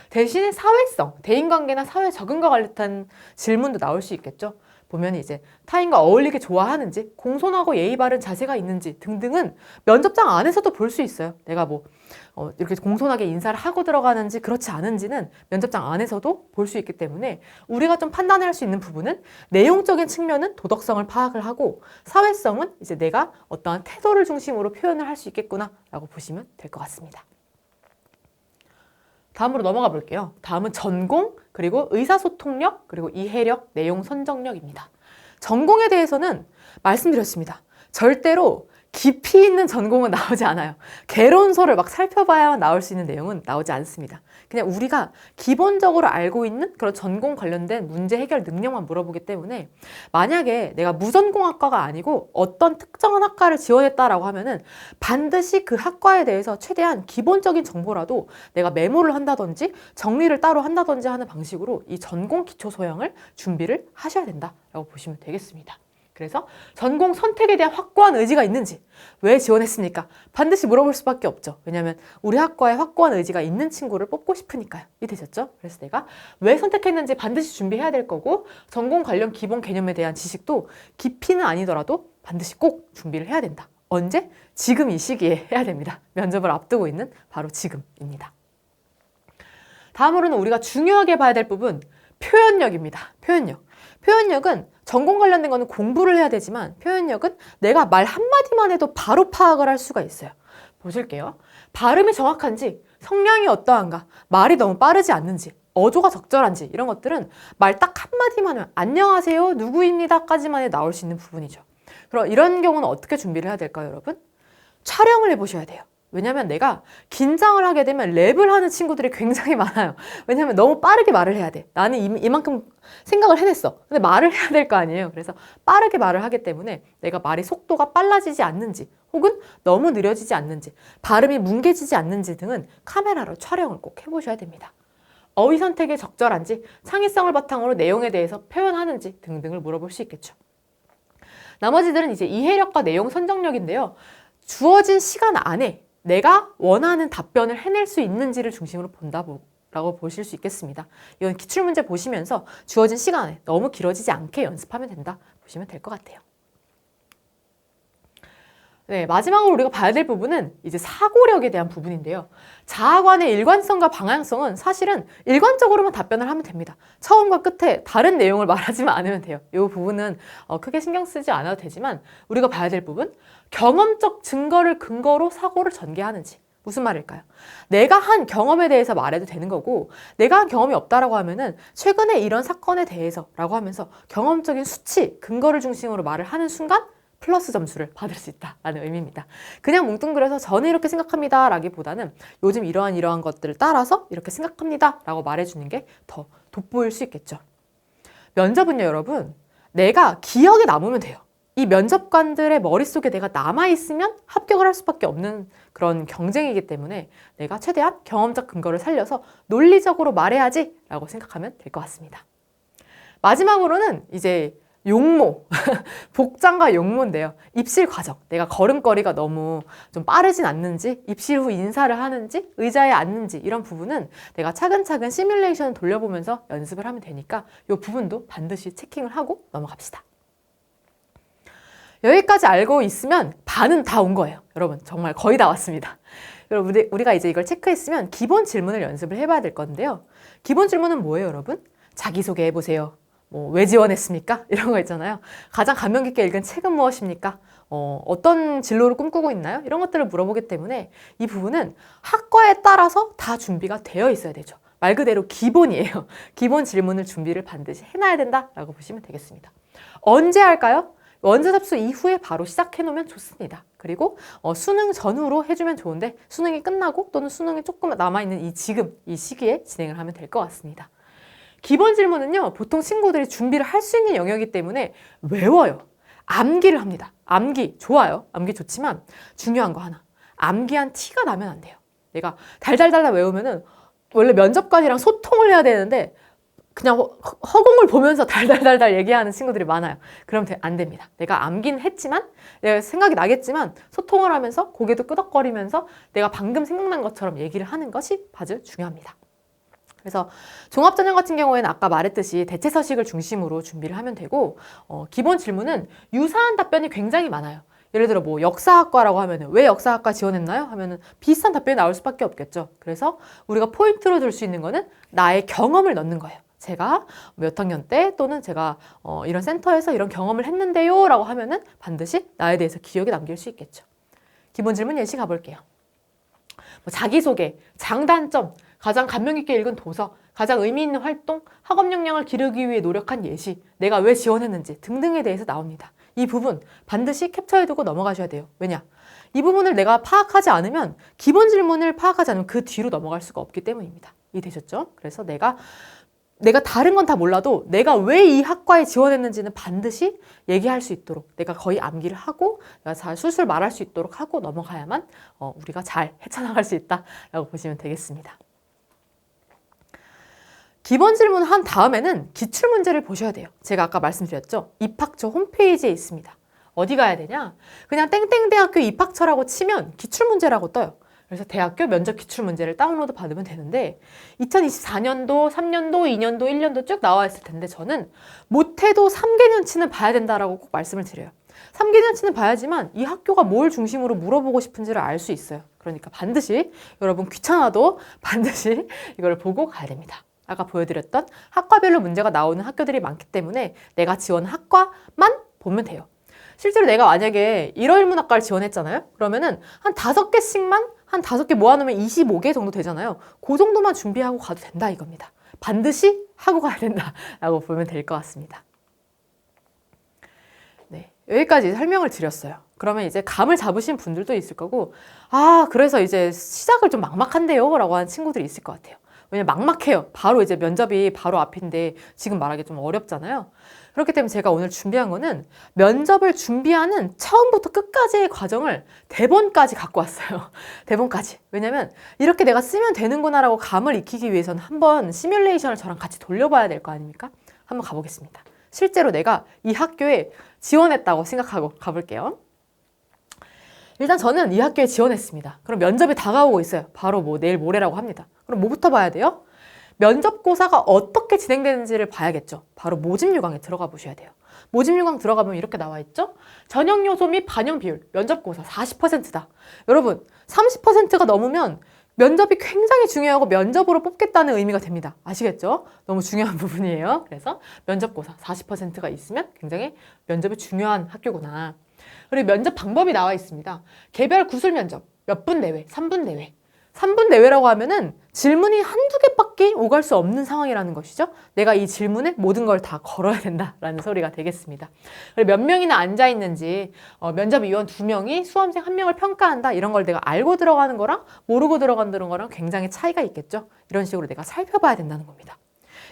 대신에 사회성, 대인관계나 사회 적응과 관련한 질문도 나올 수 있겠죠. 보면 이제 타인과 어울리기 좋아하는지, 공손하고 예의 바른 자세가 있는지 등등은 면접장 안에서도 볼 수 있어요. 내가 뭐 이렇게 공손하게 인사를 하고 들어가는지 그렇지 않은지는 면접장 안에서도 볼 수 있기 때문에 우리가 좀 판단할 수 있는 부분은 내용적인 측면은 도덕성을 파악을 하고 사회성은 이제 내가 어떠한 태도를 중심으로 표현을 할 수 있겠구나 라고 보시면 될 것 같습니다. 다음으로 넘어가 볼게요. 다음은 전공, 그리고 의사소통력, 그리고 이해력, 내용 선정력입니다. 전공에 대해서는 말씀드렸습니다. 절대로 깊이 있는 전공은 나오지 않아요. 개론서를 막 살펴봐야만 나올 수 있는 내용은 나오지 않습니다. 그냥 우리가 기본적으로 알고 있는 그런 전공 관련된 문제 해결 능력만 물어보기 때문에 만약에 내가 무전공학과가 아니고 어떤 특정한 학과를 지원했다라고 하면은 반드시 그 학과에 대해서 최대한 기본적인 정보라도 내가 메모를 한다든지 정리를 따로 한다든지 하는 방식으로 이 전공 기초 소양을 준비를 하셔야 된다라고 보시면 되겠습니다. 그래서 전공 선택에 대한 확고한 의지가 있는지, 왜 지원했습니까? 반드시 물어볼 수밖에 없죠. 왜냐하면 우리 학과에 확고한 의지가 있는 친구를 뽑고 싶으니까요. 이해되셨죠? 그래서 내가 왜 선택했는지 반드시 준비해야 될 거고, 전공 관련 기본 개념에 대한 지식도 깊이는 아니더라도 반드시 꼭 준비를 해야 된다. 언제? 지금 이 시기에 해야 됩니다. 면접을 앞두고 있는 바로 지금입니다. 다음으로는 우리가 중요하게 봐야 될 부분, 표현력입니다. 표현력. 표현력은 전공 관련된 거는 공부를 해야 되지만 표현력은 내가 말 한마디만 해도 바로 파악을 할 수가 있어요. 보실게요. 발음이 정확한지, 성량이 어떠한가, 말이 너무 빠르지 않는지, 어조가 적절한지 이런 것들은 말 딱 한마디만 하면 안녕하세요, 누구입니다 까지만 해 나올 수 있는 부분이죠. 그럼 이런 경우는 어떻게 준비를 해야 될까요, 여러분? 촬영을 해보셔야 돼요. 왜냐면 내가 긴장을 하게 되면 랩을 하는 친구들이 굉장히 많아요. 왜냐면 너무 빠르게 말을 해야 돼. 나는 이만큼 생각을 해냈어. 근데 말을 해야 될 거 아니에요. 그래서 빠르게 말을 하기 때문에 내가 말이 속도가 빨라지지 않는지 혹은 너무 느려지지 않는지 발음이 뭉개지지 않는지 등은 카메라로 촬영을 꼭 해보셔야 됩니다. 어휘 선택이 적절한지, 창의성을 바탕으로 내용에 대해서 표현하는지 등등을 물어볼 수 있겠죠. 나머지들은 이제 이해력과 내용 선정력인데요. 주어진 시간 안에 내가 원하는 답변을 해낼 수 있는지를 중심으로 본다라고 보실 수 있겠습니다. 이건 기출문제 보시면서 주어진 시간에 너무 길어지지 않게 연습하면 된다 보시면 될 것 같아요. 네, 마지막으로 우리가 봐야 될 부분은 이제 사고력에 대한 부분인데요. 자아관의 일관성과 방향성은 사실은 일관적으로만 답변을 하면 됩니다. 처음과 끝에 다른 내용을 말하지만 않으면 돼요. 이 부분은 크게 신경 쓰지 않아도 되지만 우리가 봐야 될 부분, 경험적 증거를 근거로 사고를 전개하는지. 무슨 말일까요? 내가 한 경험에 대해서 말해도 되는 거고, 내가 한 경험이 없다라고 하면은 최근에 이런 사건에 대해서라고 하면서 경험적인 수치, 근거를 중심으로 말을 하는 순간 플러스 점수를 받을 수 있다라는 의미입니다. 그냥 뭉뚱그려서 저는 이렇게 생각합니다 라기보다는 요즘 이러한 것들을 따라서 이렇게 생각합니다 라고 말해주는 게 더 돋보일 수 있겠죠. 면접은요, 여러분, 내가 기억에 남으면 돼요. 이 면접관들의 머릿속에 내가 남아있으면 합격을 할 수밖에 없는 그런 경쟁이기 때문에 내가 최대한 경험적 근거를 살려서 논리적으로 말해야지 라고 생각하면 될 것 같습니다. 마지막으로는 이제 용모, 복장과 용모인데요. 입실 과정, 내가 걸음걸이가 너무 좀 빠르진 않는지, 입실 후 인사를 하는지, 의자에 앉는지 이런 부분은 내가 차근차근 시뮬레이션을 돌려보면서 연습을 하면 되니까 이 부분도 반드시 체킹을 하고 넘어갑시다. 여기까지 알고 있으면 반은 다 온 거예요. 여러분, 정말 거의 다 왔습니다. 여러분, 우리가 이제 이걸 체크했으면 기본 질문을 연습을 해봐야 될 건데요. 기본 질문은 뭐예요, 여러분? 자기소개 해보세요. 왜 지원했습니까? 이런 거 있잖아요. 가장 감명 깊게 읽은 책은 무엇입니까? 어떤 진로를 꿈꾸고 있나요? 이런 것들을 물어보기 때문에 이 부분은 학과에 따라서 다 준비가 되어 있어야 되죠. 말 그대로 기본이에요. 기본 질문을 준비를 반드시 해놔야 된다라고 보시면 되겠습니다. 언제 할까요? 원서 접수 이후에 바로 시작해 놓으면 좋습니다. 그리고 수능 전후로 해주면 좋은데 수능이 끝나고 또는 수능이 조금 남아있는 이 시기에 진행을 하면 될 것 같습니다. 기본 질문은요, 보통 친구들이 준비를 할 수 있는 영역이기 때문에 외워요. 암기를 합니다. 암기 좋아요. 암기 좋지만 중요한 거 하나. 암기한 티가 나면 안 돼요. 내가 달달달달 외우면은 원래 면접관이랑 소통을 해야 되는데 그냥 허공을 보면서 달달달달 얘기하는 친구들이 많아요. 그럼 안 됩니다. 내가 암긴 했지만, 내가 생각이 나겠지만 소통을 하면서 고개도 끄덕거리면서 내가 방금 생각난 것처럼 얘기를 하는 것이 아주 중요합니다. 그래서 종합전형 같은 경우에는 아까 말했듯이 대체 서식을 중심으로 준비를 하면 되고 기본 질문은 유사한 답변이 굉장히 많아요. 예를 들어 뭐 역사학과라고 하면은 왜 역사학과 지원했나요? 하면은 비슷한 답변이 나올 수밖에 없겠죠. 그래서 우리가 포인트로 들 수 있는 거는 나의 경험을 넣는 거예요. 제가 몇 학년 때 또는 제가 이런 센터에서 이런 경험을 했는데요 라고 하면은 반드시 나에 대해서 기억에 남길 수 있겠죠. 기본 질문 예시 가볼게요. 뭐 자기소개, 장단점, 가장 감명 깊게 읽은 도서, 가장 의미 있는 활동, 학업 역량을 기르기 위해 노력한 예시, 내가 왜 지원했는지 등등에 대해서 나옵니다. 이 부분 반드시 캡처해두고 넘어가셔야 돼요. 왜냐? 이 부분을 내가 파악하지 않으면 기본 질문을 파악하지 않으면 그 뒤로 넘어갈 수가 없기 때문입니다. 이해되셨죠? 그래서 내가 다른 건 다 몰라도 내가 왜 이 학과에 지원했는지는 반드시 얘기할 수 있도록 내가 거의 암기를 하고 내가 잘 술술 말할 수 있도록 하고 넘어가야만 우리가 잘 헤쳐나갈 수 있다라고 보시면 되겠습니다. 기본 질문 한 다음에는 기출문제를 보셔야 돼요. 제가 아까 말씀드렸죠? 입학처 홈페이지에 있습니다. 어디 가야 되냐? 그냥 땡땡대학교 입학처라고 치면 기출문제라고 떠요. 그래서 대학교 면접 기출문제를 다운로드 받으면 되는데 2024년도, 3년도, 2년도, 1년도 쭉 나와 있을 텐데 저는 못해도 3개년치는 봐야 된다라고 꼭 말씀을 드려요. 3개년치는 봐야지만 이 학교가 뭘 중심으로 물어보고 싶은지를 알 수 있어요. 그러니까 반드시 여러분 귀찮아도 반드시 이걸 보고 가야 됩니다. 아까 보여드렸던 학과별로 문제가 나오는 학교들이 많기 때문에 내가 지원한 학과만 보면 돼요. 실제로 내가 만약에 일어일문학과를 지원했잖아요. 그러면은 한 5개씩만 한 5개 모아놓으면 25개 정도 되잖아요. 그 정도만 준비하고 가도 된다 이겁니다. 반드시 하고 가야 된다라고 보면 될 것 같습니다. 네, 여기까지 설명을 드렸어요. 그러면 이제 감을 잡으신 분들도 있을 거고 그래서 이제 시작을 좀 막막한데요 라고 하는 친구들이 있을 것 같아요. 왜냐면 막막해요. 바로 이제 면접이 바로 앞인데 지금 말하기 좀 어렵잖아요. 그렇기 때문에 제가 오늘 준비한 거는 면접을 준비하는 처음부터 끝까지의 과정을 대본까지 갖고 왔어요. 대본까지. 왜냐면 이렇게 내가 쓰면 되는구나라고 감을 익히기 위해서는 한번 시뮬레이션을 저랑 같이 돌려봐야 될 거 아닙니까? 한번 가보겠습니다. 실제로 내가 이 학교에 지원했다고 생각하고 가볼게요. 일단 저는 이 학교에 지원했습니다. 그럼 면접이 다가오고 있어요. 바로 뭐 내일 모레라고 합니다. 그럼 뭐부터 봐야 돼요? 면접고사가 어떻게 진행되는지를 봐야겠죠. 바로 모집요강에 들어가 보셔야 돼요. 모집요강 들어가면 이렇게 나와 있죠. 전형 요소 및 반영 비율, 면접고사 40%다. 여러분 30%가 넘으면 면접이 굉장히 중요하고 면접으로 뽑겠다는 의미가 됩니다. 아시겠죠? 너무 중요한 부분이에요. 그래서 면접고사 40%가 있으면 굉장히 면접이 중요한 학교구나. 그리고 면접 방법이 나와 있습니다. 개별 구술 면접, 몇 분 내외, 3분 내외. 3분 내외라고 하면은 질문이 한두 개밖에 오갈 수 없는 상황이라는 것이죠. 내가 이 질문에 모든 걸 다 걸어야 된다라는 소리가 되겠습니다. 그리고 몇 명이나 앉아 있는지, 면접위원 2명이 수험생 1명을 평가한다. 이런 걸 내가 알고 들어가는 거랑 모르고 들어가는 거랑 굉장히 차이가 있겠죠. 이런 식으로 내가 살펴봐야 된다는 겁니다.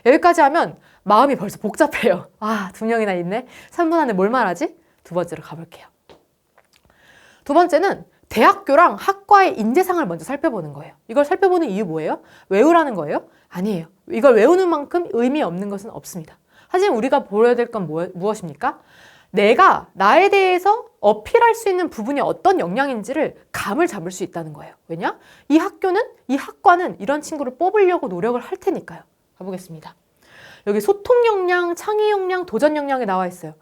여기까지 하면 마음이 벌써 복잡해요. 2명이나 있네. 3분 안에 뭘 말하지? 두 번째로 가볼게요. 두 번째는 대학교랑 학과의 인재상을 먼저 살펴보는 거예요. 이걸 살펴보는 이유 뭐예요? 외우라는 거예요? 아니에요. 이걸 외우는 만큼 의미 없는 것은 없습니다. 하지만 우리가 보여야 될 건 무엇입니까? 내가 나에 대해서 어필할 수 있는 부분이 어떤 역량인지를 감을 잡을 수 있다는 거예요. 왜냐? 이 학과는 이런 친구를 뽑으려고 노력을 할 테니까요. 가보겠습니다. 여기 소통 역량, 창의 역량, 도전 역량이 나와 있어요.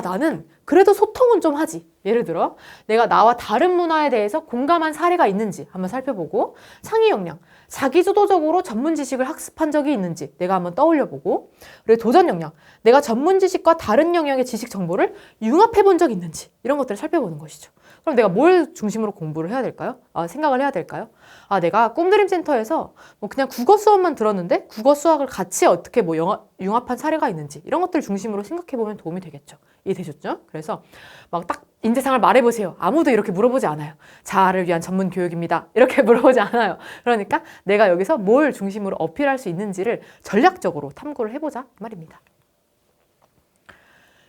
나는 그래도 소통은 좀 하지. 예를 들어 내가 나와 다른 문화에 대해서 공감한 사례가 있는지 한번 살펴보고, 창의 역량, 자기주도적으로 전문 지식을 학습한 적이 있는지 내가 한번 떠올려보고, 그리고 도전 역량, 내가 전문 지식과 다른 영역의 지식 정보를 융합해 본 적이 있는지 이런 것들을 살펴보는 것이죠. 그럼 내가 뭘 중심으로 공부를 해야 될까요? 생각을 해야 될까요? 내가 꿈드림센터에서 뭐 그냥 국어 수업만 들었는데 국어 수학을 같이 어떻게 융합한 사례가 있는지 이런 것들 중심으로 생각해보면 도움이 되겠죠. 이해되셨죠? 그래서 막 딱 인재상을 말해보세요. 아무도 이렇게 물어보지 않아요. 자아를 위한 전문 교육입니다. 이렇게 물어보지 않아요. 그러니까 내가 여기서 뭘 중심으로 어필할 수 있는지를 전략적으로 탐구를 해보자 말입니다.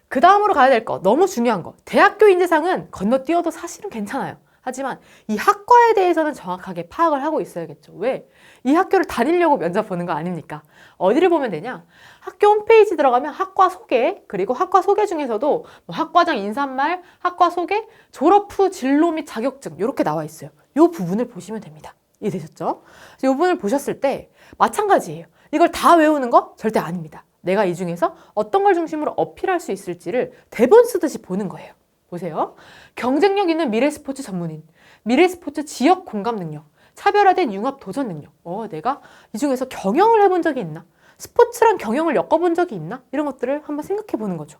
그 다음으로 가야 될 거, 너무 중요한 거. 대학교 인재상은 건너뛰어도 사실은 괜찮아요. 하지만 이 학과에 대해서는 정확하게 파악을 하고 있어야겠죠. 왜? 이 학교를 다니려고 면접 보는 거 아닙니까? 어디를 보면 되냐? 학교 홈페이지 들어가면 학과 소개, 그리고 학과 소개 중에서도 뭐 학과장 인사말, 학과 소개, 졸업 후 진로 및 자격증 이렇게 나와 있어요. 이 부분을 보시면 됩니다. 이해되셨죠? 이 부분을 보셨을 때 마찬가지예요. 이걸 다 외우는 거 절대 아닙니다. 내가 이 중에서 어떤 걸 중심으로 어필할 수 있을지를 대본 쓰듯이 보는 거예요. 보세요. 경쟁력 있는 미래 스포츠 전문인, 미래 스포츠 지역 공감 능력, 차별화된 융합 도전 능력. 내가 이 중에서 경영을 해본 적이 있나? 스포츠랑 경영을 엮어본 적이 있나? 이런 것들을 한번 생각해 보는 거죠.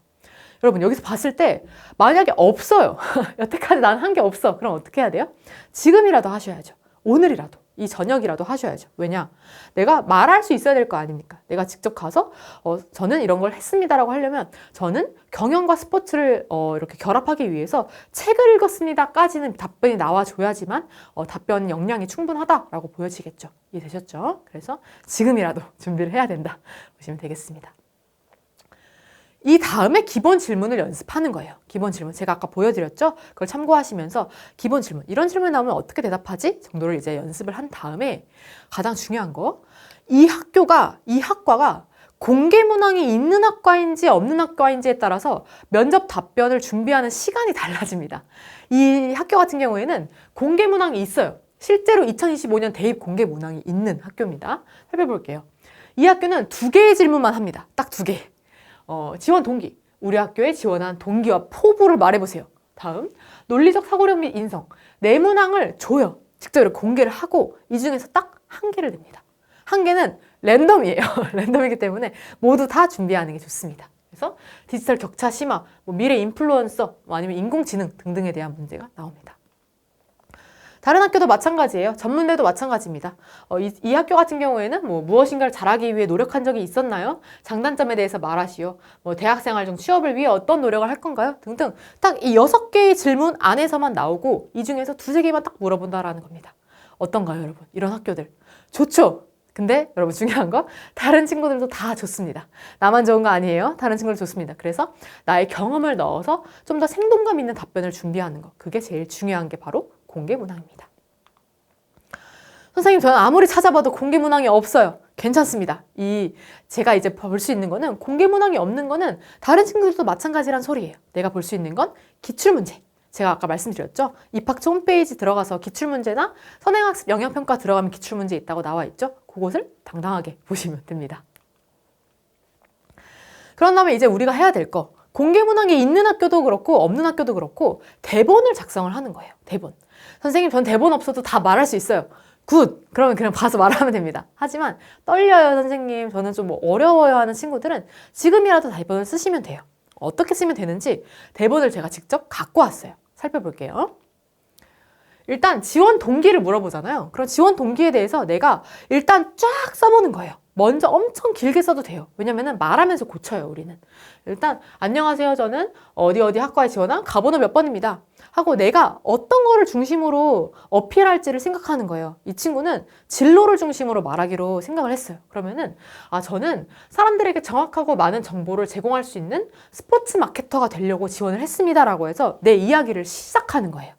여러분 여기서 봤을 때 만약에 없어요. 여태까지 난 한 게 없어. 그럼 어떻게 해야 돼요? 지금이라도 하셔야죠. 오늘이라도. 이 저녁이라도 하셔야죠. 왜냐? 내가 말할 수 있어야 될 거 아닙니까? 내가 직접 가서 저는 이런 걸 했습니다라고 하려면 저는 경영과 스포츠를 이렇게 결합하기 위해서 책을 읽었습니다까지는 답변이 나와줘야지만 답변 역량이 충분하다라고 보여지겠죠. 이해되셨죠? 그래서 지금이라도 준비를 해야 된다 보시면 되겠습니다. 이 다음에 기본 질문을 연습하는 거예요. 기본 질문. 제가 아까 보여드렸죠? 그걸 참고하시면서 기본 질문. 이런 질문이 나오면 어떻게 대답하지? 정도를 이제 연습을 한 다음에 가장 중요한 거. 이 학과가 공개 문항이 있는 학과인지 없는 학과인지에 따라서 면접 답변을 준비하는 시간이 달라집니다. 이 학교 같은 경우에는 공개 문항이 있어요. 실제로 2025년 대입 공개 문항이 있는 학교입니다. 살펴볼게요. 이 학교는 2개의 질문만 합니다. 딱 2개. 지원 동기. 우리 학교에 지원한 동기와 포부를 말해보세요. 다음, 논리적 사고력 및 인성. 네 문항을 줘요. 직접 이렇게 공개를 하고 이 중에서 딱 1개를 냅니다. 1개는 랜덤이에요. 랜덤이기 때문에 모두 다 준비하는 게 좋습니다. 그래서 디지털 격차 심화, 미래 인플루언서, 아니면 인공지능 등등에 대한 문제가 나옵니다. 다른 학교도 마찬가지예요. 전문대도 마찬가지입니다. 이 학교 같은 경우에는 무엇인가를 잘하기 위해 노력한 적이 있었나요? 장단점에 대해서 말하시오. 대학생활 중 취업을 위해 어떤 노력을 할 건가요? 등등. 딱 이 6개의 질문 안에서만 나오고 이 중에서 2-3개만 딱 물어본다라는 겁니다. 어떤가요, 여러분? 이런 학교들. 좋죠? 근데 여러분 중요한 거 다른 친구들도 다 좋습니다. 나만 좋은 거 아니에요. 다른 친구들 좋습니다. 그래서 나의 경험을 넣어서 좀 더 생동감 있는 답변을 준비하는 거. 그게 제일 중요한 게 바로 공개 문항입니다. 선생님, 저는 아무리 찾아봐도 공개 문항이 없어요. 괜찮습니다. 제가 이제 볼 수 있는 거는 공개 문항이 없는 거는 다른 친구들도 마찬가지란 소리예요. 내가 볼 수 있는 건 기출문제. 제가 아까 말씀드렸죠? 입학처 홈페이지 들어가서 기출문제나 선행학습 영역평가 들어가면 기출문제 있다고 나와 있죠? 그것을 당당하게 보시면 됩니다. 그런 다음에 이제 우리가 해야 될 거. 공개 문항이 있는 학교도 그렇고 없는 학교도 그렇고 대본을 작성을 하는 거예요. 대본. 선생님, 전 대본 없어도 다 말할 수 있어요. 굿! 그러면 그냥 봐서 말하면 됩니다. 하지만 떨려요, 선생님. 저는 좀 어려워요 하는 친구들은 지금이라도 대본을 쓰시면 돼요. 어떻게 쓰면 되는지 대본을 제가 직접 갖고 왔어요. 살펴볼게요. 일단 지원 동기를 물어보잖아요. 그럼 지원 동기에 대해서 내가 일단 쫙 써보는 거예요. 먼저 엄청 길게 써도 돼요. 왜냐면은 말하면서 고쳐요, 우리는. 일단 안녕하세요. 저는 어디 학과에 지원한 가번호 몇 번입니다. 하고 내가 어떤 거를 중심으로 어필할지를 생각하는 거예요. 이 친구는 진로를 중심으로 말하기로 생각을 했어요. 그러면은 저는 사람들에게 정확하고 많은 정보를 제공할 수 있는 스포츠 마케터가 되려고 지원을 했습니다라고 해서 내 이야기를 시작하는 거예요.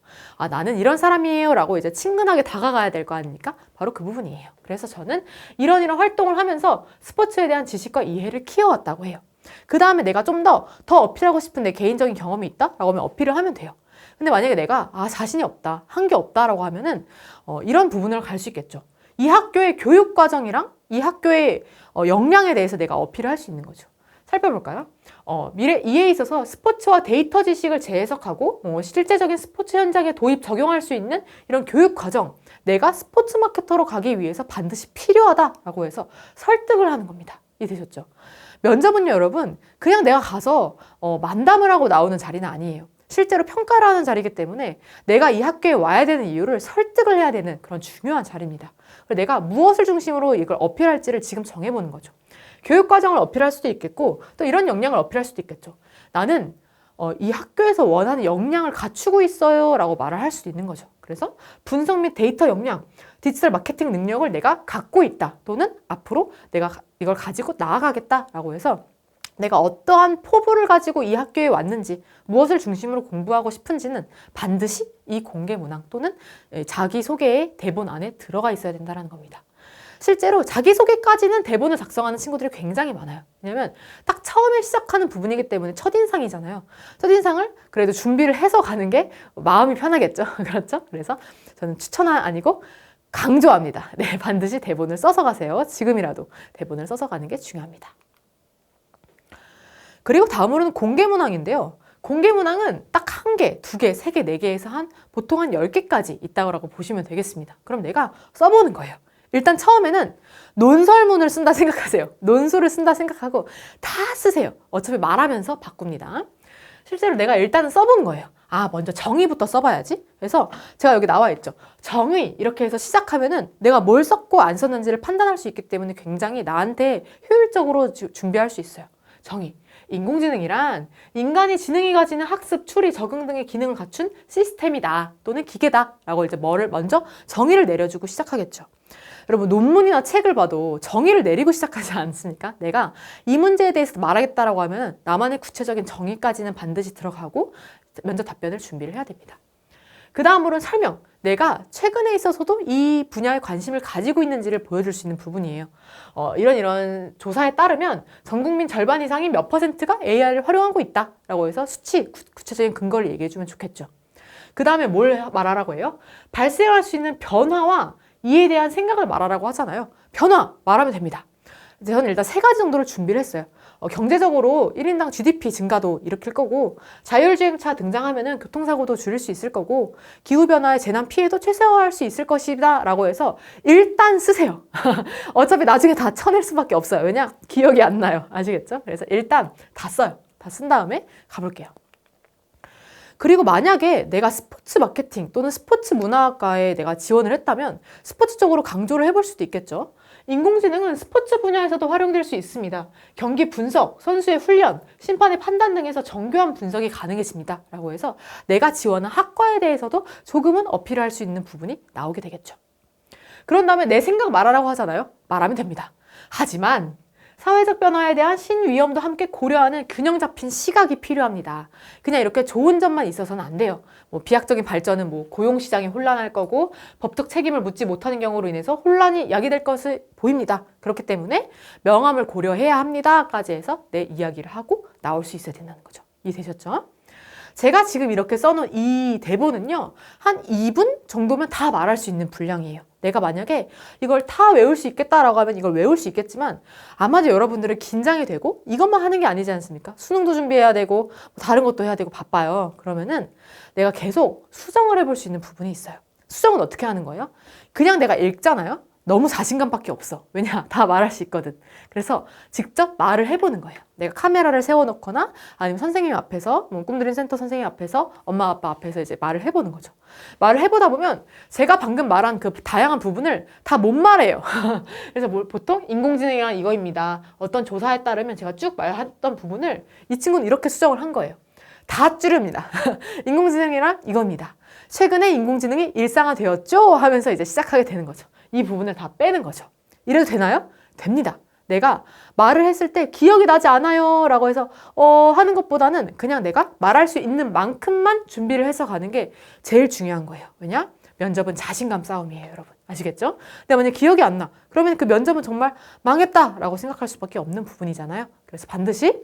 나는 이런 사람이에요 라고 이제 친근하게 다가가야 될 거 아닙니까? 바로 그 부분이에요. 그래서 저는 이런 활동을 하면서 스포츠에 대한 지식과 이해를 키워왔다고 해요. 그 다음에 내가 좀 더 어필하고 싶은 내 개인적인 경험이 있다? 라고 하면 어필을 하면 돼요. 근데 만약에 내가 자신이 없다, 한 게 없다라고 하면은 이런 부분을 갈 수 있겠죠. 이 학교의 교육 과정이랑 이 학교의 역량에 대해서 내가 어필을 할 수 있는 거죠. 살펴볼까요? 이에 있어서 스포츠와 데이터 지식을 재해석하고 실제적인 스포츠 현장에 도입, 적용할 수 있는 이런 교육 과정, 내가 스포츠 마케터로 가기 위해서 반드시 필요하다라고 해서 설득을 하는 겁니다. 이해되셨죠? 면접은요, 여러분, 그냥 내가 가서 만담을 하고 나오는 자리는 아니에요. 실제로 평가를 하는 자리이기 때문에 내가 이 학교에 와야 되는 이유를 설득을 해야 되는 그런 중요한 자리입니다. 그래서 내가 무엇을 중심으로 이걸 어필할지를 지금 정해보는 거죠. 교육과정을 어필할 수도 있겠고 또 이런 역량을 어필할 수도 있겠죠. 나는 이 학교에서 원하는 역량을 갖추고 있어요 라고 말을 할 수도 있는 거죠. 그래서 분석 및 데이터 역량, 디지털 마케팅 능력을 내가 갖고 있다. 또는 앞으로 내가 이걸 가지고 나아가겠다라고 해서 내가 어떠한 포부를 가지고 이 학교에 왔는지, 무엇을 중심으로 공부하고 싶은지는 반드시 이 공개 문항 또는 자기소개의 대본 안에 들어가 있어야 된다는 겁니다. 실제로 자기소개까지는 대본을 작성하는 친구들이 굉장히 많아요. 왜냐면 딱 처음에 시작하는 부분이기 때문에 첫인상이잖아요. 첫인상을 그래도 준비를 해서 가는 게 마음이 편하겠죠. 그렇죠? 그래서 저는 추천은 아니고 강조합니다. 네, 반드시 대본을 써서 가세요. 지금이라도 대본을 써서 가는 게 중요합니다. 그리고 다음으로는 공개문항인데요. 공개문항은 딱 1개, 2개, 3개, 4개에서 보통 한 10개까지 있다고 보시면 되겠습니다. 그럼 내가 써보는 거예요. 일단 처음에는 논설문을 쓴다 생각하세요. 논술을 쓴다 생각하고 다 쓰세요. 어차피 말하면서 바꿉니다. 실제로 내가 일단은 써본 거예요. 먼저 정의부터 써봐야지. 그래서 제가 여기 나와 있죠. 정의 이렇게 해서 시작하면은 내가 뭘 썼고 안 썼는지를 판단할 수 있기 때문에 굉장히 나한테 효율적으로 준비할 수 있어요. 정의. 인공지능이란 인간이 지능이 가지는 학습, 추리, 적응 등의 기능을 갖춘 시스템이다 또는 기계다 라고 이제 뭐를 먼저 정의를 내려주고 시작하겠죠. 여러분 논문이나 책을 봐도 정의를 내리고 시작하지 않습니까? 내가 이 문제에 대해서 말하겠다라고 하면 나만의 구체적인 정의까지는 반드시 들어가고 면접 답변을 준비를 해야 됩니다. 그 다음으로는 설명. 내가 최근에 있어서도 이 분야에 관심을 가지고 있는지를 보여줄 수 있는 부분이에요. 이런 조사에 따르면 전 국민 절반 이상이 몇 %가 AI를 활용하고 있다라고 해서 수치, 구체적인 근거를 얘기해주면 좋겠죠. 그 다음에 뭘 말하라고 해요? 발생할 수 있는 변화와 이에 대한 생각을 말하라고 하잖아요. 변화 말하면 됩니다. 저는 일단 3가지 정도를 준비를 했어요. 경제적으로 1인당 GDP 증가도 일으킬 거고 자율주행차 등장하면은 교통사고도 줄일 수 있을 거고 기후변화의 재난 피해도 최소화할 수 있을 것이다 라고 해서 일단 쓰세요. 어차피 나중에 다 쳐낼 수밖에 없어요. 왜냐? 기억이 안 나요. 아시겠죠? 그래서 일단 다 써요. 다 쓴 다음에 가볼게요. 그리고 만약에 내가 스포츠 마케팅 또는 스포츠 문화학과에 내가 지원을 했다면 스포츠 쪽으로 강조를 해볼 수도 있겠죠. 인공지능은 스포츠 분야에서도 활용될 수 있습니다. 경기 분석, 선수의 훈련, 심판의 판단 등에서 정교한 분석이 가능해집니다. 라고 해서 내가 지원한 학과에 대해서도 조금은 어필할 수 있는 부분이 나오게 되겠죠. 그런 다음에 내 생각 말하라고 하잖아요. 말하면 됩니다. 하지만 사회적 변화에 대한 신위험도 함께 고려하는 균형 잡힌 시각이 필요합니다. 그냥 이렇게 좋은 점만 있어서는 안 돼요. 비약적인 발전은 고용시장이 혼란할 거고 법적 책임을 묻지 못하는 경우로 인해서 혼란이 야기될 것을 보입니다. 그렇기 때문에 명암을 고려해야 합니다까지 해서 내 이야기를 하고 나올 수 있어야 된다는 거죠. 이해되셨죠? 제가 지금 이렇게 써놓은 이 대본은요. 한 2분 정도면 다 말할 수 있는 분량이에요. 내가 만약에 이걸 다 외울 수 있겠다라고 하면 이걸 외울 수 있겠지만 아마도 여러분들은 긴장이 되고 이것만 하는 게 아니지 않습니까? 수능도 준비해야 되고 다른 것도 해야 되고 바빠요. 그러면은 내가 계속 수정을 해볼 수 있는 부분이 있어요. 수정은 어떻게 하는 거예요? 그냥 내가 읽잖아요. 너무 자신감밖에 없어. 왜냐? 다 말할 수 있거든. 그래서 직접 말을 해보는 거예요. 내가 카메라를 세워놓거나 아니면 선생님 앞에서, 꿈드림 센터 선생님 앞에서, 엄마 아빠 앞에서 이제 말을 해보는 거죠. 말을 해보다 보면 제가 방금 말한 그 다양한 부분을 다 못 말해요. 그래서 보통 인공지능이란 이거입니다. 어떤 조사에 따르면 제가 쭉 말했던 부분을 이 친구는 이렇게 수정을 한 거예요. 다 줄입니다. 인공지능이란 이겁니다. 최근에 인공지능이 일상화되었죠? 하면서 이제 시작하게 되는 거죠. 이 부분을 다 빼는 거죠. 이래도 되나요? 됩니다. 내가 말을 했을 때 기억이 나지 않아요 라고 해서 하는 것보다는 그냥 내가 말할 수 있는 만큼만 준비를 해서 가는 게 제일 중요한 거예요. 왜냐? 면접은 자신감 싸움이에요, 여러분. 아시겠죠? 근데 만약에 기억이 안 나. 그러면 그 면접은 정말 망했다 라고 생각할 수밖에 없는 부분이잖아요. 그래서 반드시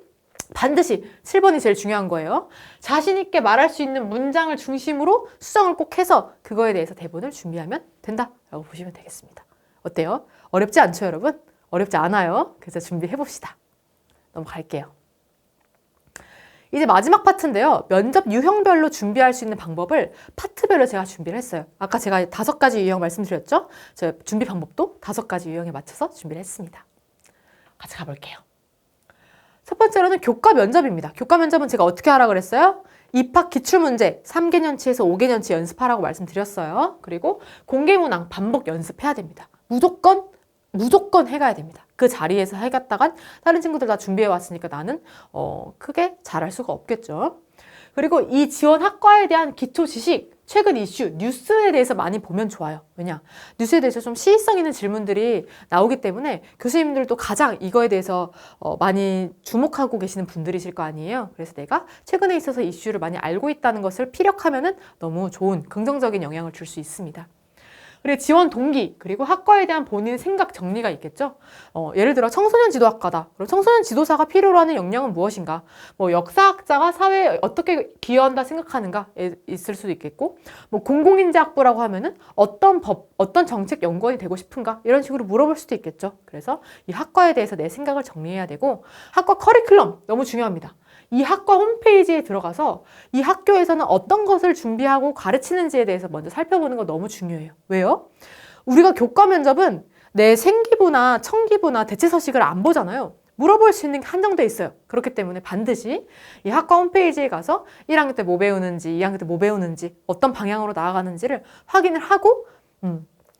7번이 제일 중요한 거예요. 자신 있게 말할 수 있는 문장을 중심으로 수정을 꼭 해서 그거에 대해서 대본을 준비하면 된다라고 보시면 되겠습니다. 어때요? 어렵지 않죠, 여러분? 어렵지 않아요. 그래서 준비해봅시다. 넘어갈게요. 이제 마지막 파트인데요. 면접 유형별로 준비할 수 있는 방법을 파트별로 제가 준비를 했어요. 아까 제가 5가지 유형 말씀드렸죠? 저 준비 방법도 5가지 유형에 맞춰서 준비를 했습니다. 같이 가볼게요. 첫 번째로는 교과 면접입니다. 교과 면접은 제가 어떻게 하라 그랬어요? 입학 기출문제 3개년치에서 5개년치 연습하라고 말씀드렸어요. 그리고 공개문항 반복 연습해야 됩니다. 무조건 해가야 됩니다. 그 자리에서 해갔다간 다른 친구들 다 준비해왔으니까 나는 크게 잘할 수가 없겠죠. 그리고 이 지원 학과에 대한 기초 지식, 최근 이슈, 뉴스에 대해서 많이 보면 좋아요. 왜냐? 뉴스에 대해서 좀 시의성 있는 질문들이 나오기 때문에 교수님들도 가장 이거에 대해서 많이 주목하고 계시는 분들이실 거 아니에요. 그래서 내가 최근에 있어서 이슈를 많이 알고 있다는 것을 피력하면은 너무 좋은 긍정적인 영향을 줄 수 있습니다. 그리고 지원 동기, 그리고 학과에 대한 본인의 생각 정리가 있겠죠. 예를 들어 청소년 지도학과다. 그럼 청소년 지도사가 필요로 하는 역량은 무엇인가? 뭐 역사학자가 사회에 어떻게 기여한다 생각하는가 있을 수도 있겠고, 뭐 공공인재학부라고 하면은 어떤 법, 어떤 정책 연구원이 되고 싶은가? 이런 식으로 물어볼 수도 있겠죠. 그래서 이 학과에 대해서 내 생각을 정리해야 되고, 학과 커리큘럼 너무 중요합니다. 이 학과 홈페이지에 들어가서 이 학교에서는 어떤 것을 준비하고 가르치는지에 대해서 먼저 살펴보는 거 너무 중요해요. 왜요? 우리가 교과 면접은 내 생기부나 청기부나 대체 서식을 안 보잖아요. 물어볼 수 있는 게 한정돼 있어요. 그렇기 때문에 반드시 이 학과 홈페이지에 가서 1학년 때 뭐 배우는지, 2학년 때 뭐 배우는지, 어떤 방향으로 나아가는지를 확인을 하고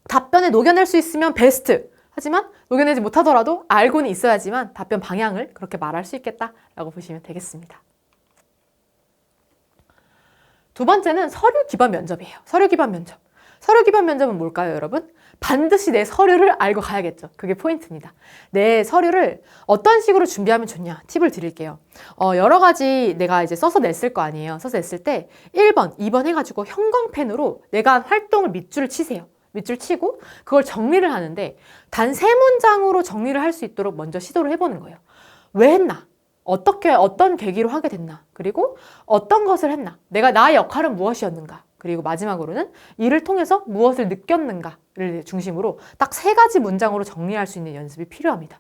답변에 녹여낼 수 있으면 베스트. 하지만 녹여내지 못하더라도 알고는 있어야지만 답변 방향을 그렇게 말할 수 있겠다라고 보시면 되겠습니다. 두 번째는 서류 기반 면접이에요. 서류 기반 면접. 서류 기반 면접은 뭘까요, 여러분? 반드시 내 서류를 알고 가야겠죠. 그게 포인트입니다. 내 서류를 어떤 식으로 준비하면 좋냐 팁을 드릴게요. 여러 가지 내가 이제 써서 냈을 거 아니에요. 써서 냈을 때 1번, 2번 해가지고 형광펜으로 내가 한 활동을 밑줄을 치세요. 밑줄 치고 그걸 정리를 하는데 단 3문장으로 정리를 할 수 있도록 먼저 시도를 해보는 거예요. 왜 했나? 어떻게 어떤 계기로 하게 됐나? 그리고 어떤 것을 했나? 내가 나의 역할은 무엇이었는가? 그리고 마지막으로는 이를 통해서 무엇을 느꼈는가를 중심으로 딱 3가지 문장으로 정리할 수 있는 연습이 필요합니다.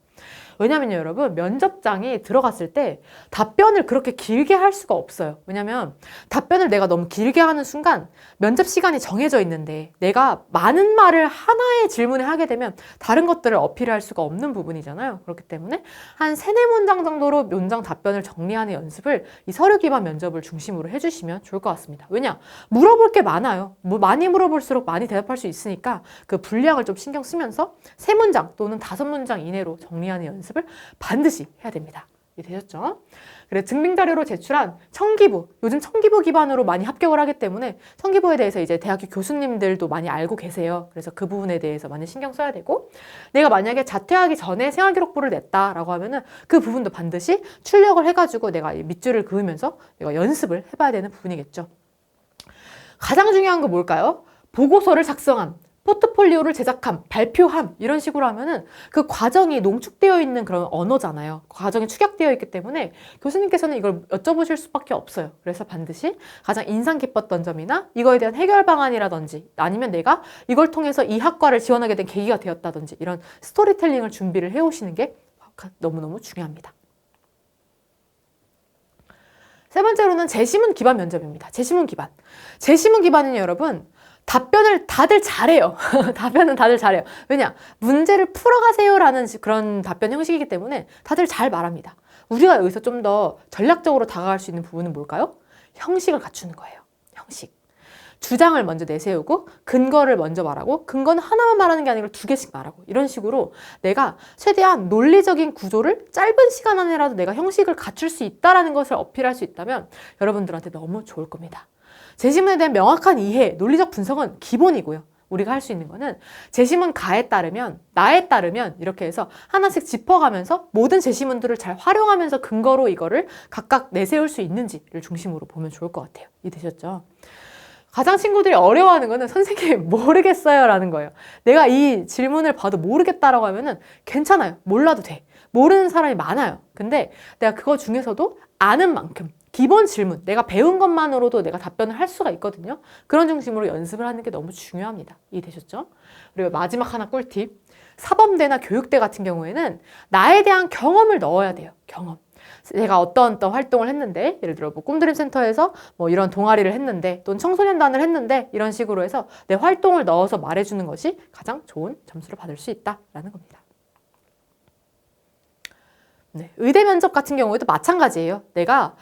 왜냐면요, 여러분, 면접장에 들어갔을 때 답변을 그렇게 길게 할 수가 없어요. 왜냐면 답변을 내가 너무 길게 하는 순간 면접 시간이 정해져 있는데 내가 많은 말을 하나의 질문에 하게 되면 다른 것들을 어필할 수가 없는 부분이잖아요. 그렇기 때문에 한 3-4문장 정도로 문장 답변을 정리하는 연습을 이 서류 기반 면접을 중심으로 해주시면 좋을 것 같습니다. 왜냐? 물어볼 게 많아요. 많이 물어볼수록 많이 대답할 수 있으니까 그 분량을 좀 신경 쓰면서 3문장 또는 5문장 이내로 정리하는 연습을 반드시 해야 됩니다. 이해되셨죠? 그래, 증빙자료로 제출한 청기부, 요즘 청기부 기반으로 많이 합격을 하기 때문에 청기부에 대해서 이제 대학교 교수님들도 많이 알고 계세요. 그래서 그 부분에 대해서 많이 신경 써야 되고, 내가 만약에 자퇴하기 전에 생활기록부를 냈다라고 하면은 그 부분도 반드시 출력을 해가지고 내가 밑줄을 그으면서 내가 연습을 해봐야 되는 부분이겠죠. 가장 중요한 거 뭘까요? 보고서를 작성함, 포트폴리오를 제작함, 발표함 이런 식으로 하면은 그 과정이 농축되어 있는 그런 언어잖아요. 과정이 축약되어 있기 때문에 교수님께서는 이걸 여쭤보실 수밖에 없어요. 그래서 반드시 가장 인상 깊었던 점이나 이거에 대한 해결 방안이라든지 아니면 내가 이걸 통해서 이 학과를 지원하게 된 계기가 되었다든지 이런 스토리텔링을 준비를 해오시는 게 너무너무 중요합니다. 세 번째로는 제시문 기반 면접입니다. 제시문 기반. 제시문 기반은 여러분 답변을 다들 잘해요. 답변은 다들 잘해요. 왜냐? 문제를 풀어가세요라는 그런 답변 형식이기 때문에 다들 잘 말합니다. 우리가 여기서 좀 더 전략적으로 다가갈 수 있는 부분은 뭘까요? 형식을 갖추는 거예요. 형식. 주장을 먼저 내세우고 근거를 먼저 말하고 근거는 하나만 말하는 게 아니라 2개씩 말하고 이런 식으로 내가 최대한 논리적인 구조를 짧은 시간 안에라도 내가 형식을 갖출 수 있다는 것을 어필할 수 있다면 여러분들한테 너무 좋을 겁니다. 제시문에 대한 명확한 이해, 논리적 분석은 기본이고요. 우리가 할 수 있는 거는 제시문 가에 따르면, 나에 따르면 이렇게 해서 하나씩 짚어가면서 모든 제시문들을 잘 활용하면서 근거로 이거를 각각 내세울 수 있는지를 중심으로 보면 좋을 것 같아요. 이해되셨죠? 가장 친구들이 어려워하는 거는 선생님 모르겠어요 라는 거예요. 내가 이 질문을 봐도 모르겠다라고 하면은 괜찮아요. 몰라도 돼. 모르는 사람이 많아요. 근데 내가 그거 중에서도 아는 만큼 기본 질문, 내가 배운 것만으로도 내가 답변을 할 수가 있거든요. 그런 중심으로 연습을 하는 게 너무 중요합니다. 이해되셨죠? 그리고 마지막 하나 꿀팁. 사범대나 교육대 같은 경우에는 나에 대한 경험을 넣어야 돼요. 경험. 내가 어떤 활동을 했는데, 예를 들어 뭐 꿈드림 센터에서 뭐 이런 동아리를 했는데, 또는 청소년단을 했는데, 이런 식으로 해서 내 활동을 넣어서 말해주는 것이 가장 좋은 점수를 받을 수 있다라는 겁니다. 네, 의대 면접 같은 경우에도 마찬가지예요. 내가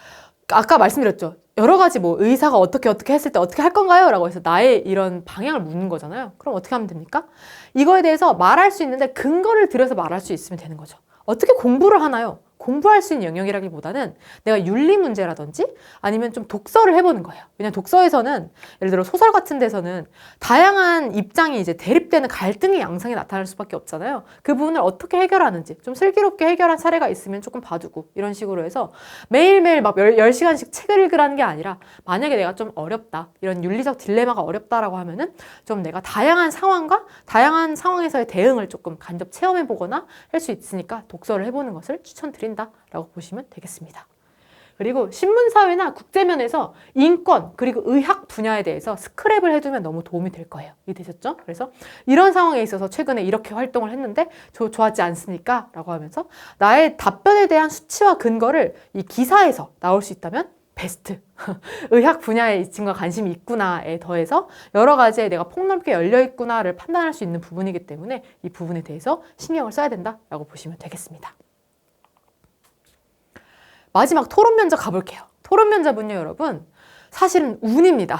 아까 말씀드렸죠. 여러 가지 뭐 의사가 어떻게 했을 때 어떻게 할 건가요? 라고 해서 나의 이런 방향을 묻는 거잖아요. 그럼 어떻게 하면 됩니까? 이거에 대해서 말할 수 있는데 근거를 들여서 말할 수 있으면 되는 거죠. 어떻게 공부를 하나요? 공부할 수 있는 영역이라기보다는 내가 윤리 문제라든지 아니면 좀 독서를 해보는 거예요. 왜냐면 독서에서는 예를 들어 소설 같은 데서는 다양한 입장이 이제 대립되는 갈등의 양상이 나타날 수밖에 없잖아요. 그 부분을 어떻게 해결하는지 좀 슬기롭게 해결한 사례가 있으면 조금 봐두고 이런 식으로 해서 매일매일 막 10시간씩 책을 읽으라는 게 아니라 만약에 내가 좀 어렵다, 이런 윤리적 딜레마가 어렵다라고 하면은 좀 내가 다양한 상황과 다양한 상황에서의 대응을 조금 간접 체험해 보거나 할 수 있으니까 독서를 해보는 것을 추천드린다라고 보시면 되겠습니다. 그리고 신문사회나 국제면에서 인권 그리고 의학 분야에 대해서 스크랩을 해두면 너무 도움이 될 거예요. 이해되셨죠? 그래서 이런 상황에 있어서 최근에 이렇게 활동을 했는데 좋았지 않습니까? 라고 하면서 나의 답변에 대한 수치와 근거를 이 기사에서 나올 수 있다면 베스트. 의학 분야에 이 친구가 관심이 있구나에 더해서 여러 가지에 내가 폭넓게 열려있구나를 판단할 수 있는 부분이기 때문에 이 부분에 대해서 신경을 써야 된다라고 보시면 되겠습니다. 마지막 토론 면접 가볼게요. 토론 면접은요, 여러분, 사실은 운입니다.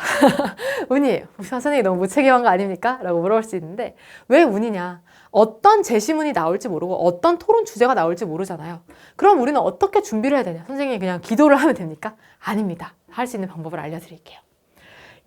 운이에요. 선생님이 너무 무책임한 거 아닙니까? 라고 물어볼 수 있는데 왜 운이냐? 어떤 제시문이 나올지 모르고 어떤 토론 주제가 나올지 모르잖아요. 그럼 우리는 어떻게 준비를 해야 되냐? 선생님이 그냥 기도를 하면 됩니까? 아닙니다. 할 수 있는 방법을 알려드릴게요.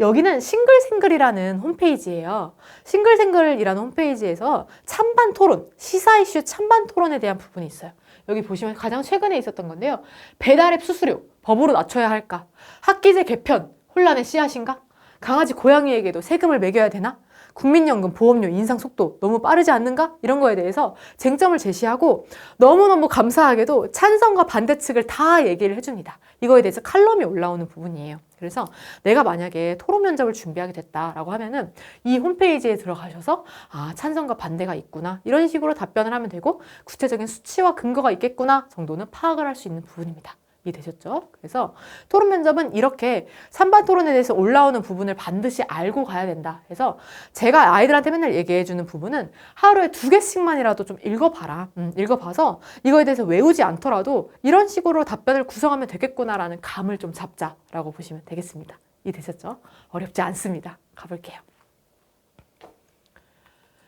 여기는 싱글싱글이라는 홈페이지예요. 싱글싱글이라는 홈페이지에서 찬반 토론, 시사 이슈 찬반 토론에 대한 부분이 있어요. 여기 보시면 가장 최근에 있었던 건데요. 배달앱 수수료, 법으로 낮춰야 할까? 학기제 개편, 혼란의 씨앗인가? 강아지 고양이에게도 세금을 매겨야 되나? 국민연금 보험료 인상 속도 너무 빠르지 않는가? 이런 거에 대해서 쟁점을 제시하고 너무너무 감사하게도 찬성과 반대 측을 다 얘기를 해줍니다. 이거에 대해서 칼럼이 올라오는 부분이에요. 그래서 내가 만약에 토론 면접을 준비하게 됐다라고 하면은 이 홈페이지에 들어가셔서 아, 찬성과 반대가 있구나. 이런 식으로 답변을 하면 되고 구체적인 수치와 근거가 있겠구나 정도는 파악을 할 수 있는 부분입니다. 이해되셨죠? 그래서 토론 면접은 이렇게 찬반 토론에 대해서 올라오는 부분을 반드시 알고 가야 된다. 그래서 제가 아이들한테 맨날 얘기해주는 부분은 하루에 2개씩만이라도 좀 읽어봐라. 읽어봐서 이거에 대해서 외우지 않더라도 이런 식으로 답변을 구성하면 되겠구나라는 감을 좀 잡자라고 보시면 되겠습니다. 이해되셨죠? 어렵지 않습니다. 가볼게요.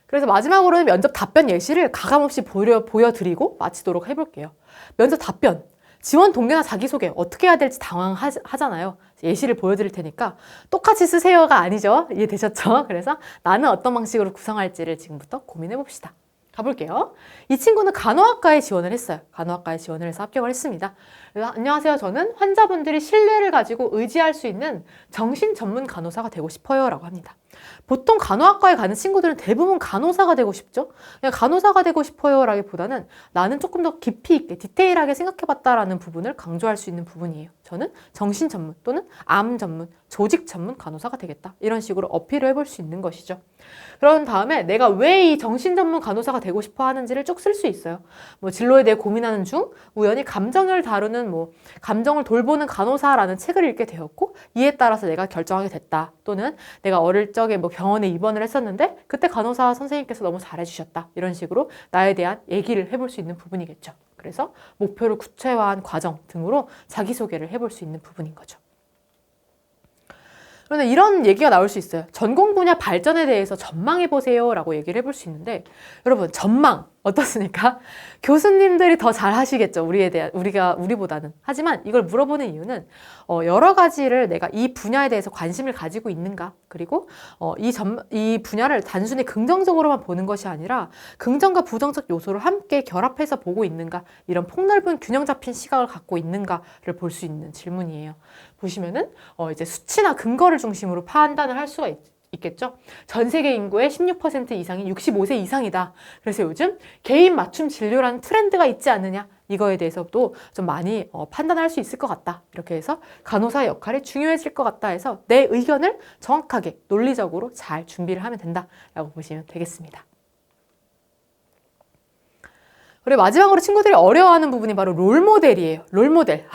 그래서 마지막으로는 면접 답변 예시를 가감없이 보여드리고 마치도록 해볼게요. 면접 답변. 지원 동기나 자기소개 어떻게 해야 될지 당황하잖아요. 예시를 보여드릴 테니까 똑같이 쓰세요가 아니죠. 이해되셨죠? 그래서 나는 어떤 방식으로 구성할지를 지금부터 고민해 봅시다. 가볼게요. 이 친구는 간호학과에 지원을 했어요. 간호학과에 지원을 해서 합격을 했습니다. 그래서 안녕하세요. 저는 환자분들이 신뢰를 가지고 의지할 수 있는 정신 전문 간호사가 되고 싶어요. 라고 합니다. 보통 간호학과에 가는 친구들은 대부분 간호사가 되고 싶죠? 그냥 간호사가 되고 싶어요 라기보다는 나는 조금 더 깊이 있게 디테일하게 생각해봤다라는 부분을 강조할 수 있는 부분이에요. 저는 정신 전문 또는 암 전문, 조직 전문 간호사가 되겠다. 이런 식으로 어필을 해볼 수 있는 것이죠. 그런 다음에 내가 왜 이 정신 전문 간호사가 되고 싶어 하는지를 쭉 쓸 수 있어요. 뭐 진로에 대해 고민하는 중 우연히 감정을 다루는 감정을 돌보는 간호사라는 책을 읽게 되었고 이에 따라서 내가 결정하게 됐다. 또는 내가 어릴 적에 병원에 입원을 했었는데 그때 간호사 선생님께서 너무 잘해주셨다. 이런 식으로 나에 대한 얘기를 해볼 수 있는 부분이겠죠. 그래서 목표를 구체화한 과정 등으로 자기소개를 해볼 수 있는 부분인 거죠. 그런데 이런 얘기가 나올 수 있어요. 전공 분야 발전에 대해서 전망해보세요 라고 얘기를 해볼 수 있는데 여러분 전망 어떻습니까? 교수님들이 더 잘 하시겠죠. 우리보다는. 하지만 이걸 물어보는 이유는 여러 가지를 내가 이 분야에 대해서 관심을 가지고 있는가 그리고 이 분야를 단순히 긍정적으로만 보는 것이 아니라 긍정과 부정적 요소를 함께 결합해서 보고 있는가 이런 폭넓은 균형 잡힌 시각을 갖고 있는가를 볼 수 있는 질문이에요. 보시면은 이제 수치나 근거를 중심으로 판단을 할 수가 있겠죠. 전 세계 인구의 16% 이상이 65세 이상이다. 그래서 요즘 개인 맞춤 진료라는 트렌드가 있지 않느냐. 이거에 대해서도 좀 많이 판단할 수 있을 것 같다. 이렇게 해서 간호사의 역할이 중요해질 것 같다 해서 내 의견을 정확하게 논리적으로 잘 준비를 하면 된다라고 보시면 되겠습니다. 그리고 마지막으로 친구들이 어려워하는 부분이 바로 롤모델이에요. 롤모델.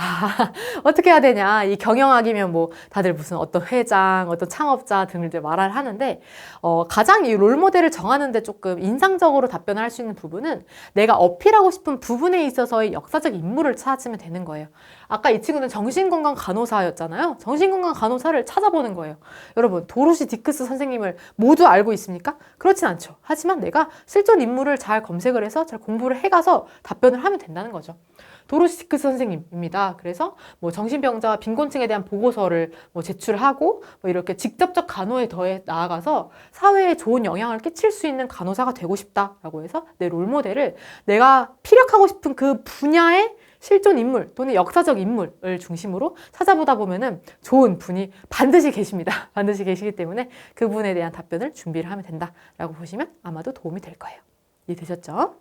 어떻게 해야 되냐. 이 경영학이면 다들 무슨 어떤 회장, 어떤 창업자 등을 말을 하는데 가장 이 롤모델을 정하는데 조금 인상적으로 답변을 할 수 있는 부분은 내가 어필하고 싶은 부분에 있어서의 역사적 인물을 찾으면 되는 거예요. 아까 이 친구는 정신건강 간호사였잖아요. 정신건강 간호사를 찾아보는 거예요. 여러분, 도로시 디크스 선생님을 모두 알고 있습니까? 그렇진 않죠. 하지만 내가 실존 인물을 잘 검색을 해서 잘 공부를 해가 찍어서 답변을 하면 된다는 거죠. 도로시크스 선생님입니다. 그래서 뭐 정신병자와 빈곤층에 대한 보고서를 뭐 제출하고 뭐 이렇게 직접적 간호에 더해 나아가서 사회에 좋은 영향을 끼칠 수 있는 간호사가 되고 싶다라고 해서 내 롤모델을 내가 피력하고 싶은 그 분야의 실존 인물 또는 역사적 인물을 중심으로 찾아보다 보면은 좋은 분이 반드시 계십니다. 반드시 계시기 때문에 그분에 대한 답변을 준비를 하면 된다라고 보시면 아마도 도움이 될 거예요. 이해되셨죠?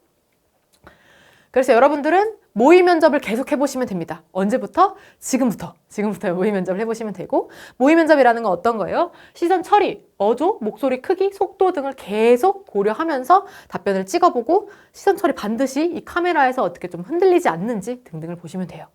그래서 여러분들은 모의 면접을 계속 해보시면 됩니다. 언제부터? 지금부터 모의 면접을 해보시면 되고, 모의 면접이라는 건 어떤 거예요? 시선 처리, 어조, 목소리 크기, 속도 등을 계속 고려하면서 답변을 찍어보고 시선 처리 반드시 이 카메라에서 어떻게 좀 흔들리지 않는지 등등을 보시면 돼요.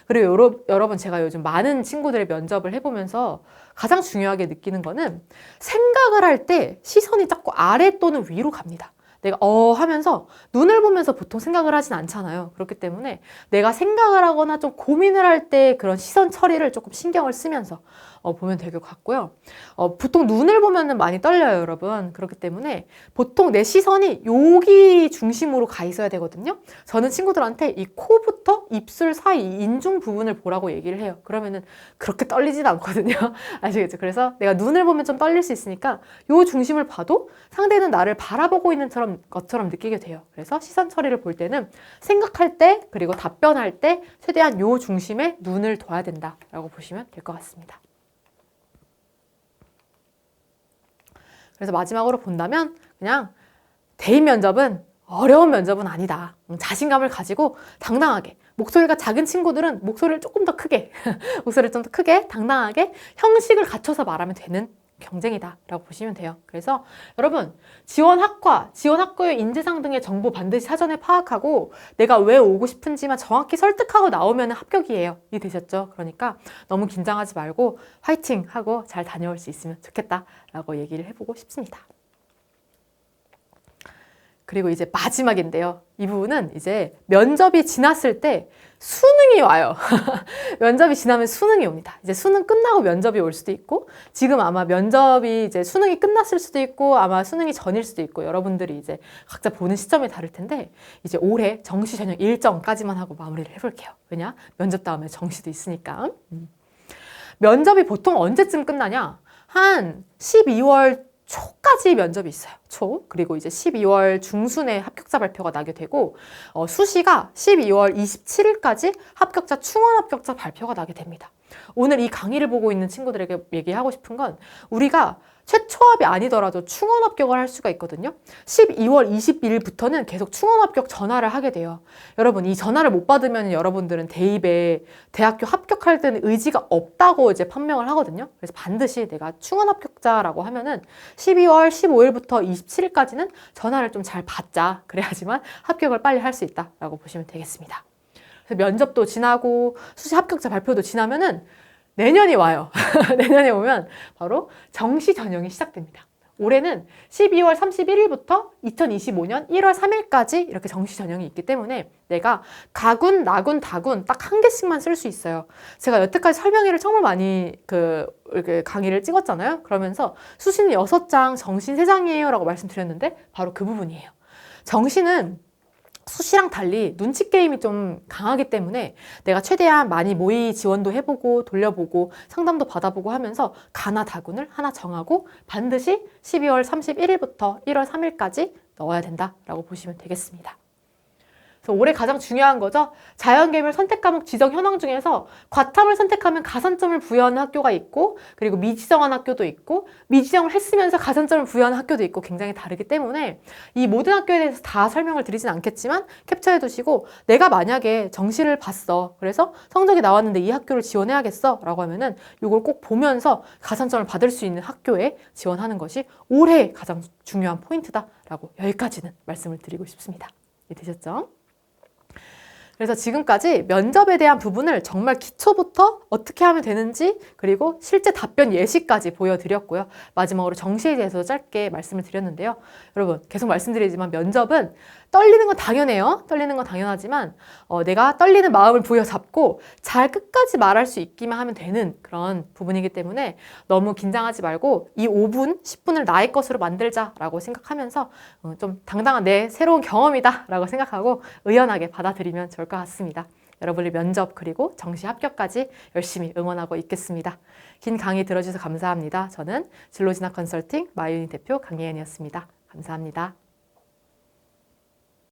그리고 여러분 제가 요즘 많은 친구들의 면접을 해보면서 가장 중요하게 느끼는 거는 생각을 할 때 시선이 자꾸 아래 또는 위로 갑니다. 내가 하면서 눈을 보면서 보통 생각을 하진 않잖아요. 그렇기 때문에 내가 생각을 하거나 좀 고민을 할 때 그런 시선 처리를 조금 신경을 쓰면서 보면 될 것 같고요. 보통 눈을 보면은 많이 떨려요, 여러분. 그렇기 때문에 보통 내 시선이 여기 중심으로 가 있어야 되거든요. 저는 친구들한테 이 코부터 입술 사이 인중 부분을 보라고 얘기를 해요. 그러면은 그렇게 떨리진 않거든요. 아시겠죠? 그래서 내가 눈을 보면 좀 떨릴 수 있으니까 요 중심을 봐도 상대는 나를 바라보고 있는 것처럼 느끼게 돼요. 그래서 시선 처리를 볼 때는 생각할 때 그리고 답변할 때 최대한 요 중심에 눈을 둬야 된다라고 보시면 될 것 같습니다. 그래서 마지막으로 본다면 그냥 대입 면접은 어려운 면접은 아니다. 자신감을 가지고 당당하게, 목소리가 작은 친구들은 목소리를 조금 더 크게 목소리를 좀 더 크게 당당하게 형식을 갖춰서 말하면 되는 경쟁이다 라고 보시면 돼요. 그래서 여러분 지원 학과, 지원 학교의 인재상 등의 정보 반드시 사전에 파악하고 내가 왜 오고 싶은지만 정확히 설득하고 나오면 합격이에요. 이해되셨죠? 그러니까 너무 긴장하지 말고 화이팅 하고 잘 다녀올 수 있으면 좋겠다 라고 얘기를 해보고 싶습니다. 그리고 이제 마지막인데요. 이 부분은 이제 면접이 지났을 때 수능이 와요. 면접이 지나면 수능이 옵니다. 이제 수능 끝나고 면접이 올 수도 있고, 지금 아마 면접이 이제 수능이 끝났을 수도 있고, 아마 수능이 전일 수도 있고, 여러분들이 이제 각자 보는 시점이 다를 텐데, 이제 올해 정시 전형 일정까지만 하고 마무리를 해볼게요. 왜냐? 면접 다음에 정시도 있으니까. 면접이 보통 언제쯤 끝나냐? 한 12월 초까지 면접이 있어요. 초. 그리고 이제 12월 중순에 합격자 발표가 나게 되고 수시가 12월 27일까지 합격자, 충원 합격자 발표가 나게 됩니다. 오늘 이 강의를 보고 있는 친구들에게 얘기하고 싶은 건 우리가 최초합이 아니더라도 충원 합격을 할 수가 있거든요. 12월 22일부터는 계속 충원 합격 전화를 하게 돼요. 여러분 이 전화를 못 받으면 여러분들은 대입에 대학교 합격할 때는 의지가 없다고 이제 판명을 하거든요. 그래서 반드시 내가 충원 합격자라고 하면은 12월 15일부터 27일까지는 전화를 좀 잘 받자. 그래야지만 합격을 빨리 할 수 있다라고 보시면 되겠습니다. 그래서 면접도 지나고 수시 합격자 발표도 지나면은 내년이 와요. 내년에 오면 바로 정시 전형이 시작됩니다. 올해는 12월 31일부터 2025년 1월 3일까지 이렇게 정시 전형이 있기 때문에 내가 가군, 나군, 다군 딱 한 개씩만 쓸 수 있어요. 제가 여태까지 설명회를 정말 많이 이렇게 강의를 찍었잖아요. 그러면서 수시는 6장, 정시는 3장이에요 라고 말씀드렸는데 바로 그 부분이에요. 정시는 수시랑 달리 눈치 게임이 좀 강하기 때문에 내가 최대한 많이 모의 지원도 해보고 돌려보고 상담도 받아보고 하면서 가나 다군을 하나 정하고 반드시 12월 31일부터 1월 3일까지 넣어야 된다라고 보시면 되겠습니다. 그래서 올해 가장 중요한 거죠. 자연계열 선택 과목 지정 현황 중에서 과탐을 선택하면 가산점을 부여하는 학교가 있고 그리고 미지정한 학교도 있고 미지정을 했으면서 가산점을 부여하는 학교도 있고 굉장히 다르기 때문에 이 모든 학교에 대해서 다 설명을 드리진 않겠지만 캡처해 두시고 내가 만약에 정시를 봤어. 그래서 성적이 나왔는데 이 학교를 지원해야겠어 라고 하면은 이걸 꼭 보면서 가산점을 받을 수 있는 학교에 지원하는 것이 올해 가장 중요한 포인트다라고 여기까지는 말씀을 드리고 싶습니다. 이해되셨죠? 그래서 지금까지 면접에 대한 부분을 정말 기초부터 어떻게 하면 되는지 그리고 실제 답변 예시까지 보여드렸고요. 마지막으로 정시에 대해서 짧게 말씀을 드렸는데요. 여러분 계속 말씀드리지만 면접은 떨리는 건 당연해요. 떨리는 건 당연하지만 내가 떨리는 마음을 부여잡고 잘 끝까지 말할 수 있기만 하면 되는 그런 부분이기 때문에 너무 긴장하지 말고 이 5분, 10분을 나의 것으로 만들자라고 생각하면서 좀 당당한 내 새로운 경험이다 라고 생각하고 의연하게 받아들이면 좋을 것 같습니다. 여러분의 면접 그리고 정시 합격까지 열심히 응원하고 있겠습니다. 긴 강의 들어주셔서 감사합니다. 저는 진로진학 컨설팅 마이유닛 대표 강예은이었습니다. 감사합니다.